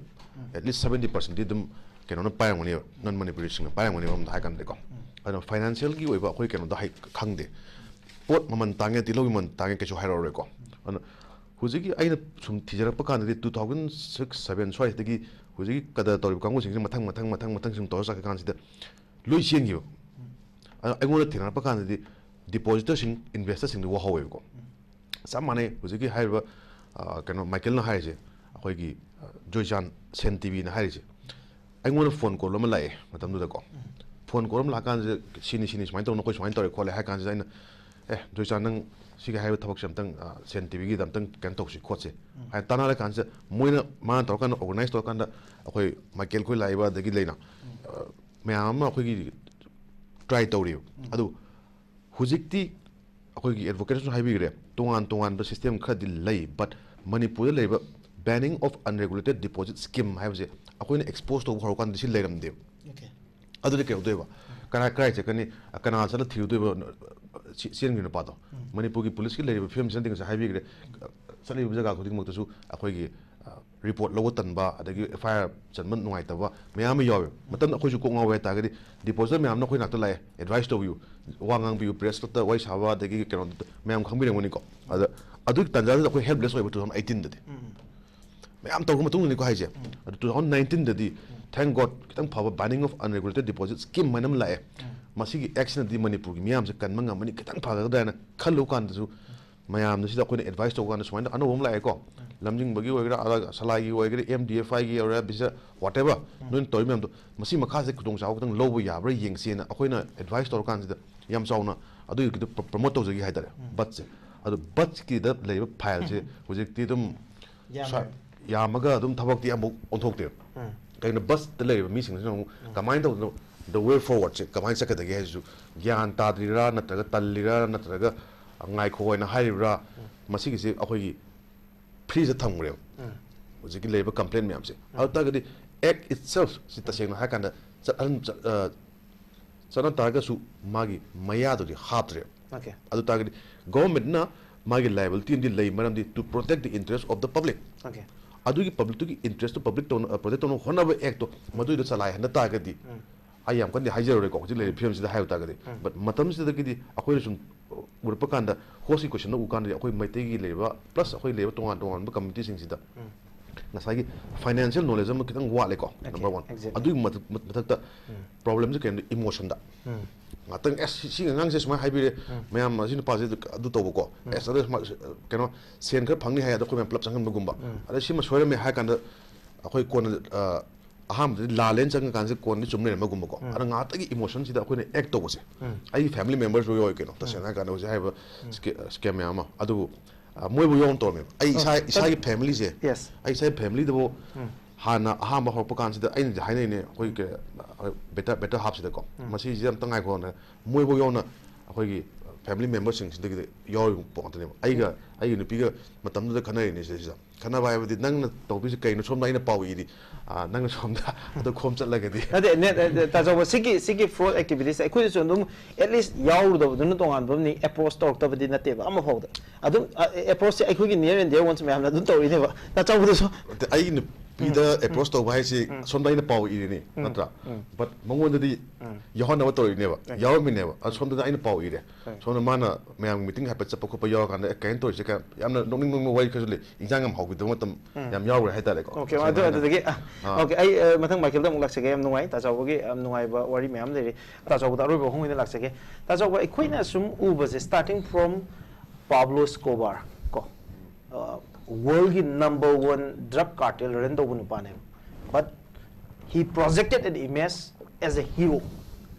A: ꯑꯦꯠꯂꯤꯁ 70% ꯑꯗꯨꯝ ꯀꯩꯅꯣꯅ ꯄꯥꯏꯔꯝꯒꯅꯦꯕ ꯅꯟ ꯃꯅꯤꯄꯨꯔꯤꯁꯤꯡꯅ ꯄꯥꯏꯔꯝꯒꯅꯦꯕ ꯑꯃꯗ ꯍꯥꯏ ꯀꯥꯟꯗꯀꯣ ꯑꯗꯨꯅ ꯐꯥꯏꯅꯥꯟꯁꯤꯌꯦꯜꯒꯤ ꯑꯣꯏꯕ ꯑꯩꯈꯣꯏ ꯀꯩꯅꯣꯗ ꯈꯪꯗꯦ ꯄꯣꯠ ꯃꯃꯜ ꯇꯥꯡꯉꯦ ꯇꯤꯜꯍꯧꯒꯤ ꯃꯃꯜ ꯇꯥꯡꯉꯦ ꯀꯩꯁꯨ ꯍꯥꯏꯔꯛꯑꯔꯣꯏꯀꯣ ꯑꯗꯨꯅ ꯍꯧꯖꯤꯛꯀꯤ ꯑꯩꯅ ꯁꯨꯝ ꯊꯤꯖꯔꯛꯄ ꯀꯥꯟꯗꯗꯤ 2006-7 ꯁ꯭ꯋꯥꯏꯁꯤꯗꯒꯤ ꯍꯧꯖꯤꯛꯀꯤ ꯀꯗꯔ ꯇꯧꯔꯤꯕ ꯀꯥꯡꯕꯨꯁꯤꯡꯁꯤ ꯃꯊꯪ ꯁꯨꯝ ꯇꯧꯔ ꯆꯠꯈ꯭ꯔ ꯀꯥꯟꯁꯤꯗ ꯂꯣꯏ ꯆꯦꯟꯈꯤꯕ ꯑꯗꯣ ꯑꯩꯉꯣꯟꯗ ꯊꯦꯡꯅꯔꯛꯄ ꯀꯥꯟꯗꯗꯤ ꯗꯤꯄꯣꯖꯤꯇꯔꯁꯤꯡ ꯏꯟꯚꯦꯁꯇꯔꯁꯤꯡꯗꯨ ꯋꯥꯍꯧꯋꯦꯕꯀꯣ ꯆꯞ ꯃꯥꯟꯅꯩ ꯍꯧꯖꯤꯛꯀꯤ ꯍꯥꯏꯔꯤꯕ ꯀꯩꯅꯣ ꯃꯥꯏꯀꯦꯜꯅ ꯍꯥꯏꯔꯤꯁꯦ ꯑꯩꯈꯣꯏꯒꯤ ꯖꯣꯏꯆꯥꯟ ꯁꯦꯟ ꯇꯤꯚꯤꯅ ꯍꯥꯏꯔꯤꯁꯦ ꯑꯩꯉꯣꯟꯗ ꯐꯣꯟ ꯀꯣꯜ ꯑꯃ ꯂꯥꯛꯑꯦ ꯃꯇꯝꯗꯨꯗꯀꯣ ꯐꯣꯟ ꯀꯣꯜ ꯑꯃ ꯂꯥꯛꯀꯥꯟꯁꯤꯗ ꯁꯤꯅꯤ ꯁꯨꯃꯥꯏꯅ ꯇꯧꯅ ꯑꯩꯈꯣꯏ ꯁꯨꯃꯥꯏꯅ ꯇꯧꯔꯦ ꯈꯣꯠꯂꯦ ꯍꯥꯏ ꯀꯥꯟꯁꯤꯗ ꯑꯩꯅ ꯖꯣꯏꯆꯥꯟ ꯅꯪ ꯁꯤꯒꯤ ꯍꯥꯏꯔꯤꯕ ꯊꯕꯛꯁꯦ ꯑꯝꯇꯪ ꯁꯦꯟ ꯇꯤꯚꯤꯒꯤꯗ ꯑꯝꯇꯪ ꯀꯩꯅꯣ ꯇꯧꯁꯤ ꯈꯣꯠꯁꯤ ꯍꯥꯏ ꯇꯥꯟꯅꯔ ꯀꯥꯟꯁꯤꯗ ꯃꯥꯅ ꯇꯧꯔꯀꯥꯟꯗ ꯑꯣꯔꯒꯅꯥꯏꯁ ꯇꯧꯔꯀꯥꯟꯗ ꯑꯩꯈꯣꯏ ꯃꯥꯏꯀꯦꯜ ꯈꯣꯏ ꯂꯥꯛꯏꯕ ꯑꯗꯒꯤ ꯂꯩꯅ ꯃꯌꯥꯝ ꯑꯃ ꯑꯩꯈꯣꯏꯒꯤ ꯇ꯭ꯔꯥꯏ ꯇꯧꯔꯤꯕ ꯑꯗꯨ ꯍꯧꯖꯤꯛꯇꯤ ꯑꯩꯈꯣꯏꯒꯤ ꯑꯦꯗꯚꯣꯀꯦꯠꯁꯨ ꯍꯥꯏꯕꯤꯈ꯭ꯔꯦ ꯇꯣꯉꯥꯟꯕ ꯁꯤꯁꯇꯦꯝ ꯈꯔꯗꯤ ꯂꯩ ꯕꯠ ꯃꯅꯤꯄꯨꯔꯗ ꯂꯩꯔꯤꯕ ꯕꯦꯅꯤꯡ ꯑꯣꯐ ꯑꯟꯔꯦꯒꯨꯂꯦꯇꯦꯠ ꯗꯤꯄꯣꯖꯤꯠ ꯁ꯭ꯀꯤꯝ ꯍꯥꯏꯕꯁꯦ ꯑꯩꯈꯣꯏꯅ ꯑꯦꯛꯁꯄꯣꯖ ꯇꯧꯕ ꯍꯧꯔꯀꯥꯟꯗ ꯁꯤ ꯂꯩꯔꯝꯗꯦꯕ ꯑꯗꯨꯗꯤ ꯀꯩꯗꯧꯗꯣꯏꯕ ꯀꯔꯥꯏ ꯆꯠꯀꯅꯤ ꯀꯅꯥ ꯆꯠꯂ ꯊꯤꯔꯨꯗꯣꯏꯕ ꯆꯦꯟꯈ꯭ꯔꯤ ꯅꯨꯄꯥꯗꯣ ꯃꯅꯤꯄꯨꯔꯒꯤ ꯄꯨꯂꯤꯁꯀꯤ ꯂꯩꯔꯤꯕ ꯐꯤꯕꯝꯁꯤꯅꯗꯤ ꯉꯁꯥꯏ ꯍꯥꯏꯕꯤꯈ꯭ꯔꯦ ꯆꯠꯂꯤꯕ ꯖꯒꯥ ꯈꯨꯗꯤꯡꯃꯛꯇꯁꯨ ꯑꯩꯈꯣꯏꯒꯤ ꯔꯤꯄꯣꯔꯠ ꯂꯧꯕ ꯇꯟꯕ ꯑꯗꯒꯤ FIR ꯆꯟꯕ ꯅꯨꯡꯉꯥꯏꯇꯕ ꯃꯌꯥꯝ ꯑꯃ ꯌꯥꯎꯋꯦ ꯃꯇꯝꯗ ꯑꯩꯈꯣꯏꯁꯨ ꯀꯣꯛ ꯉꯥꯎꯋꯦ ꯍꯥꯏꯇꯥꯔꯒꯗꯤ ꯗꯤꯄꯣꯖꯤꯇꯔ ꯃꯌꯥꯝꯅ ꯑꯩꯈꯣꯏ ꯉꯥꯛꯇ ꯂꯥꯛꯑꯦ ꯑꯦꯗꯚꯥꯏꯁ ꯇꯧꯕꯤꯌꯨ ꯋꯥ ꯉꯥꯡꯕꯤꯌꯨ ꯄ꯭ꯔꯦꯁꯇ ꯋꯥꯔꯤ ꯁꯥꯕ ꯑꯗꯒꯤ ꯀꯩꯅꯣ ꯃꯌꯥꯝ ꯈꯪꯕꯤꯔꯝꯒꯅꯤꯀꯣ ꯑꯗ ꯑꯗꯨꯒꯤ ꯇꯥꯟꯖꯥꯗꯨꯗ ꯑꯩꯈꯣꯏ ꯍꯦꯜꯞꯂꯦꯁ ꯑꯣꯏꯕ 2018ꯗꯗꯤ ꯃꯌꯥꯝ ꯇꯧꯔꯕ ꯃꯇꯨꯡꯗꯅꯤꯀꯣ ꯍꯥꯏꯁꯦ ꯑꯗꯨ 2019ꯗꯗꯤ ꯊꯦꯡ ꯒꯣꯗ ꯈꯤꯇꯪ ꯐꯕ ꯕꯥꯏꯅꯤꯡ ꯑꯣꯐ ꯑꯟꯔꯦꯒꯨꯂꯦꯇꯦꯠ ꯗꯤꯄꯣꯖꯤꯠ ꯁ꯭ꯀꯤꯝ ꯍꯥꯏꯅ ꯑꯃ ꯂꯥꯛꯑꯦ ꯃꯁꯤꯒꯤ ꯑꯦꯛꯁꯤꯅꯗꯤ ꯃꯅꯤꯄꯨꯔꯒꯤ ꯃꯤꯌꯥꯝꯁꯦ ꯀꯟꯕ ꯉꯝꯃꯅꯤ ꯈꯤꯇꯪ ꯐꯒꯗ꯭ꯔꯥ ꯍꯥꯏꯅ ꯈꯜꯂꯨ ꯀꯥꯟꯗꯁꯨ ꯃꯌꯥꯝꯅ ꯁꯤꯗ ꯑꯩꯈꯣꯏꯅ ꯑꯦꯗꯚꯥꯏꯁ ꯇꯧꯕ ꯀꯥꯟꯗ ꯁꯨꯃꯥꯏꯅ ꯑꯅꯧꯕ ꯑꯃ ꯂꯥꯛꯑꯦꯀꯣ ꯂꯝꯖꯤꯡꯕꯒꯤ ꯑꯣꯏꯒꯦꯔꯥ ꯁꯂꯥꯏꯒꯤ ꯑꯣꯏꯒꯦꯔꯥ MDFIꯒꯤ ꯑꯣꯏꯒꯦꯔꯥ ꯕꯤꯖ ꯋꯥꯠꯑꯦꯚꯔ ꯅꯣꯏꯅ ꯇꯧꯔꯤ ꯃꯌꯥꯝꯗꯣ ꯃꯁꯤ ꯃꯈꯥꯁꯦ ꯈꯨꯗꯣꯡꯆꯥꯕ ꯈꯤꯇꯪ ꯂꯧꯕ ꯌꯥꯕ꯭ꯔꯥ ꯌꯦꯡꯁꯦꯅ ꯑꯩꯈꯣꯏꯅ ꯑꯦꯗꯚꯥꯏꯁ ꯇꯧꯔꯀꯥꯟꯁꯤꯗ ꯌꯥꯝ ꯆꯥꯎꯅ ꯑꯗꯨꯒꯤꯗꯣ ꯄ꯭ꯔꯃꯣꯠ ꯇꯧꯖꯒꯦ ꯍꯥꯏꯇꯥꯔꯦ ꯕꯠꯁꯦ ꯑꯗꯣ ꯕꯠꯀꯤꯗ ꯂꯩꯕ ꯐꯥꯏꯜꯁꯦ ꯍꯧꯖꯤꯛꯇꯤ ꯑꯗꯨꯝ ꯌꯥꯝꯃꯒ ꯑꯗꯨꯝ ꯊꯕꯛꯇꯤ ꯑꯃꯨꯛ ꯑꯣꯟꯊꯣꯛꯇꯦꯕ ꯀꯩꯒꯤꯅꯣ ꯕꯁꯇ ꯂꯩꯔꯤꯕ ꯃꯤꯁꯤꯡꯁꯤꯅ ꯑꯃꯨꯛ ꯀꯃꯥꯏꯅ ꯇꯧꯗꯅꯣ ꯗ ꯋꯦ ꯐꯣꯔꯋꯥꯔꯗꯁꯦ ꯀꯃꯥꯏꯅ ꯆꯠꯀꯗꯒꯦ ꯍꯥꯏꯁꯤꯁꯨ ꯒ꯭ꯌꯥꯟ ꯇꯥꯗ꯭ꯔꯤꯔꯥ ꯅꯠꯇ꯭ꯔꯒ ꯇꯜꯂꯤꯔꯥ ꯅꯠꯇ꯭ꯔꯒ ꯉꯥꯏꯈꯣ ꯍꯥꯏꯅ ꯍꯥꯏꯔꯤꯕ꯭ꯔꯥ ꯃꯁꯤꯒꯤꯁꯦ ꯑꯩꯈꯣꯏꯒꯤ ꯐ꯭ꯔꯤꯖꯗ ꯊꯝꯈ꯭ꯔꯦꯕ ꯍꯧꯖꯤꯛꯀꯤ ꯂꯩꯔꯤꯕ ꯀꯝꯄ꯭ꯂꯦꯟ ꯃꯌꯥꯝꯁꯦ ꯑꯗꯨ ꯇꯥꯔꯒꯗꯤ ꯑꯦꯛ ꯏꯠꯁꯦꯜꯐ ꯁꯤ ꯇꯁꯦꯡꯅ ꯍꯥꯏ ꯀꯥꯟꯗ ꯆꯠꯅ ꯇꯥꯔꯒꯁꯨ ꯃꯥꯒꯤ ꯃꯌꯥꯗꯨꯗꯤ ꯍꯥꯞꯇ꯭ꯔꯦꯕ ꯑꯗꯨ ꯇꯥꯔꯒꯗꯤ ꯒꯣꯚꯔꯟꯃꯦꯟꯠꯅ ꯃꯥꯒꯤ ꯂꯥꯏꯕꯤꯂꯤꯇꯤ ꯑꯃꯗꯤ ꯂꯩ ꯃꯔꯝꯗꯤ two protect the interest of the public ꯑꯗꯨꯒꯤ ꯄꯕ꯭ꯂꯤꯛꯇꯨꯒꯤ ꯏꯟꯇꯔꯦꯁꯇꯨ ꯄꯕ꯭ꯂꯤꯛ ꯄ꯭ꯔꯣꯇꯦꯛ ꯇꯧꯅꯕ ꯍꯣꯠꯅꯕ ꯑꯦꯛꯇꯣ ꯃꯗꯨꯏꯗ ꯆꯂꯥꯏꯍꯟꯕ ꯇꯥꯔꯒꯗꯤ ꯑꯩ ꯌꯥꯝ ꯀꯟꯅ ꯍꯥꯏꯖꯔꯨꯔꯦꯀꯣ ꯍꯧꯖꯤꯛ ꯂꯩꯔꯤꯕ ꯐꯤꯕꯝꯁꯤꯗ ꯍꯥꯏꯕ ꯇꯥꯔꯒꯗꯤ ꯕꯠ ꯃꯇꯝꯁꯤꯗꯒꯤꯗꯤ ꯑꯩꯈꯣꯏꯅ ꯁꯨꯝ ꯎꯔꯛꯄ ꯀꯥꯟꯗ ꯍꯣꯁꯀꯤ ꯀꯣꯏꯁꯟꯗ ꯎ ꯀꯥꯟꯗꯗꯤ ꯑꯩꯈꯣꯏ ꯃꯩꯇꯩꯒꯤ ꯂꯩꯔꯤꯕ ꯄ꯭ꯂꯁ ꯑꯩꯈꯣꯏ ꯂꯩꯔꯤꯕ ꯇꯣꯉꯥꯟꯕ ꯀꯝꯃꯨꯅꯤꯇꯤꯁꯤꯡꯁꯤꯗ ꯉꯁꯥꯏꯒꯤ ꯐꯥꯏꯅꯥꯟꯁꯤꯌꯦꯜ ꯅꯣꯂꯦꯖ ꯑꯃ ꯈꯤꯇꯪ ꯋꯥꯠꯂꯦꯀꯣ ꯅꯝꯕꯔ 1 ꯑꯗꯨꯒꯤ ꯃꯊꯛꯇ ꯄ꯭ꯔꯣꯕ꯭ꯂꯦꯝꯁꯦ ꯀꯩꯅꯣ ꯏꯃꯣꯁꯟꯗ ꯉꯥꯛꯇꯪ ꯁꯤꯒꯤ ꯑꯉꯥꯡꯁꯦ ꯁꯨꯃꯥꯏꯅ ꯍꯥꯏꯕꯤꯔꯦ ꯃꯌꯥꯝ ꯃꯁꯤ ꯅꯨꯄꯥꯁꯦ ꯑꯗꯨ ꯇꯧꯕꯀꯣ ꯑꯗ ꯀꯩꯅꯣ ꯁꯦꯟ ꯈꯔ ꯐꯪꯅꯤ ꯍꯥꯏ ꯑꯗ ꯑꯩꯈꯣꯏ ꯃꯌꯥꯝ ꯄꯨꯂꯞ ꯆꯪꯍꯟꯕꯒꯨꯝꯕ ꯑꯗ ꯁꯤꯃ ꯁꯣꯏꯔꯝꯃꯦ ꯍꯥꯏ ꯀꯥꯟꯗ ꯑꯩꯈꯣꯏ ꯀꯣꯟꯅ ꯑꯍꯥꯟꯕꯗꯗꯤ ꯂꯥꯜꯂꯦꯅ ꯆꯪꯉꯀꯥꯟꯁꯤꯗ ꯀꯣꯟꯅꯗꯤ ꯆꯨꯝ ꯂꯩꯔꯝꯕꯒꯨꯝꯕꯀꯣ ꯑꯗ ꯉꯥꯛꯇꯒꯤ ꯏꯃꯣꯁꯟꯁꯤꯗ ꯑꯩꯈꯣꯏꯅ ꯑꯦꯛ ꯇꯧꯕꯁꯦ ꯑꯩꯒꯤ ꯐꯦꯃꯤꯂꯤ ꯃꯦꯝꯕꯔꯁꯨ ꯌꯥꯎꯏ ꯀꯩꯅꯣ ꯇꯁꯦꯡꯅ ꯍꯥꯏ ꯀꯥꯟꯗ ꯍꯧꯖꯤꯛ ꯍꯥꯏꯔꯤꯕ ꯁ꯭ꯀꯦꯝ ꯃꯌꯥꯝ ꯑꯃ ꯑꯗꯨꯕꯨ ꯃꯣꯏꯕꯨ ꯌꯥꯎꯅ ꯇꯧꯔꯝꯃꯦꯕ ꯑꯩ ꯏꯁꯥꯒꯤ ꯐꯦꯃꯤꯂꯤꯁꯦ ꯑꯩ ꯏꯁꯥꯒꯤ ꯐꯦꯃꯤꯂꯤꯗꯕꯨ ꯍꯥꯟꯅ ꯑꯍꯥꯟꯕ ꯍꯧꯔꯛꯄ ꯀꯥꯟꯁꯤꯗ ꯑꯩꯅꯗꯤ ꯍꯥꯏꯅꯩꯅꯦ ꯑꯩꯈꯣꯏ ꯕꯦꯇꯔ ꯍꯥꯞꯁꯤꯗꯀꯣ ꯃꯁꯤꯁꯦ ꯑꯝꯇ ꯉꯥꯏꯈꯣꯅ ꯃꯣꯏꯕꯨ ꯌꯥꯎꯅ ꯑꯩꯈꯣꯏꯒꯤ ꯐꯦꯃꯤꯂꯤ ꯃꯦꯝꯕꯔꯁꯤꯡꯁꯤꯗꯒꯤ ꯌꯥꯎꯔꯤꯕ ꯄꯣꯠ ꯉꯥꯛꯇꯅꯦꯕ ꯑꯩꯒꯤ ꯅꯨꯄꯤꯒ ꯃꯇꯝꯗꯨꯗ ꯈꯟꯅꯔꯤꯅꯦ ꯁꯤꯗ ꯈꯟꯅꯕ ꯍꯥꯏꯕꯗꯤ ꯅꯪꯅ ꯇꯧꯕꯤꯁꯤ ꯀꯩꯅꯣ ꯁꯣꯝꯗ ꯑꯩꯅ ꯄꯥꯎ ꯏꯔꯤ ꯅꯪꯅ ꯁꯣꯝꯗ ꯑꯗꯨ ꯈꯣꯝ ꯆꯠꯂꯒꯗꯤ
B: ꯑꯗꯦ ꯇꯥꯖꯧꯕ ꯁꯤꯒꯤ ꯐ꯭ꯔꯣꯗ ꯑꯦꯛꯇꯤꯚꯤꯇꯤꯁ ꯑꯩꯈꯣꯏꯗꯁꯨ ꯑꯗꯨꯝ ꯑꯦꯠꯂꯤꯁ ꯌꯥꯎꯔꯨꯗꯕꯗꯨꯅ ꯇꯣꯉꯥꯟꯕ ꯑꯃꯅꯤ ꯑꯦꯄ꯭ꯔꯣꯆ ꯇꯧꯔꯛꯇꯕꯗꯤ ꯅꯠꯇꯦꯕ ꯑꯃ ꯐꯥꯎꯗ ꯑꯗꯨꯝ ꯑꯦꯄ꯭ꯔꯣꯆꯁꯦ ꯑꯩꯈꯣꯏꯒꯤ ꯅꯤꯌꯔ ꯑꯦꯟ ꯗꯤꯌꯔ ꯋꯟꯁ ꯃꯌꯥꯝꯅ ꯑꯗꯨꯝ ꯇꯧꯔꯤꯅꯦꯕ ꯇꯥꯖꯧꯕꯗꯁꯨ
A: ꯑꯩ ꯅꯨꯄꯤꯗ ꯑꯦꯄ꯭ꯔꯣꯆ ꯇꯧꯕ ꯍꯥꯏꯁꯤ ꯁꯣꯝꯗ ꯑꯩꯅ ꯄꯥꯎ ꯏꯔꯤꯅꯤ ꯅꯠꯇ꯭ꯔꯥ ꯕꯠ ꯃꯉꯣꯟꯗꯗꯤ ꯌꯥꯎꯍꯟꯅꯕ ꯇꯧꯔꯤꯅꯦꯕ ꯌꯥꯎꯔꯝꯃꯤꯅꯦꯕ ꯁꯣꯝꯗ ꯑꯩꯅ ꯄꯥꯎ ꯏꯔꯦ ꯁꯣꯝꯗ ꯃꯥꯅ ꯃꯌꯥꯝꯒꯤ ꯃꯤꯇꯤꯡ ꯍꯥꯏꯐꯦꯠ ꯆꯠꯄ ꯈꯣꯠꯄ ꯌꯥꯎꯔꯀꯥꯟꯗ ꯀꯩꯅꯣ ꯇꯧꯔꯤꯁꯦ ꯌꯥꯝꯅ ꯅꯣꯛꯅꯤꯡ ꯋꯥꯔꯤ ꯈꯔꯁꯨ ꯂꯩ ꯏꯟꯖꯥꯡ ꯌꯥꯝ ꯍꯥꯎꯈꯤꯗꯕ ꯃꯇꯝ ꯌꯥꯝ ꯌꯥꯎꯈ꯭ꯔꯦ ꯍꯥꯏꯇꯥꯔꯦꯀꯣ
B: ꯑꯣꯀꯦ ꯑꯗꯨꯗꯒꯤ ꯑꯣꯀꯦ ꯑꯩ ꯃꯊꯪ ꯃꯥꯏꯀꯦꯜꯗ ꯑꯃꯨꯛ ꯂꯥꯛꯆꯒꯦ ꯌꯥꯝ ꯅꯨꯡꯉꯥꯏ ꯇꯥꯖꯧꯕꯒꯤ ꯌꯥꯝ ꯅꯨꯡꯉꯥꯏꯕ ꯋꯥꯔꯤ ꯃꯌꯥꯝ ꯂꯩꯔꯤ ꯇꯥꯖꯧꯕꯗ ꯑꯔꯣꯏꯕ ꯋꯥꯍꯪ ꯂꯥꯛꯆꯒꯦ ꯇꯥꯖꯧꯕ ꯑꯩꯈꯣꯏꯅ ꯁꯨꯝ ꯎꯕꯁꯦ ꯁ꯭ꯇꯥꯔꯇꯤꯡ ꯐ꯭ꯔꯣꯝ ꯄꯥꯕ꯭ꯂꯣ ꯁ꯭ꯀꯣꯕꯥꯔ ꯀꯣ ꯋꯥꯔꯜꯒꯤ ꯅꯝꯕꯔ 1 ꯗ꯭ꯔꯒ ꯀꯥꯔꯇꯦꯜ ꯔꯟ ꯇꯧꯕ ꯅꯨꯄꯥꯅꯦꯕ but he projected an image as a hero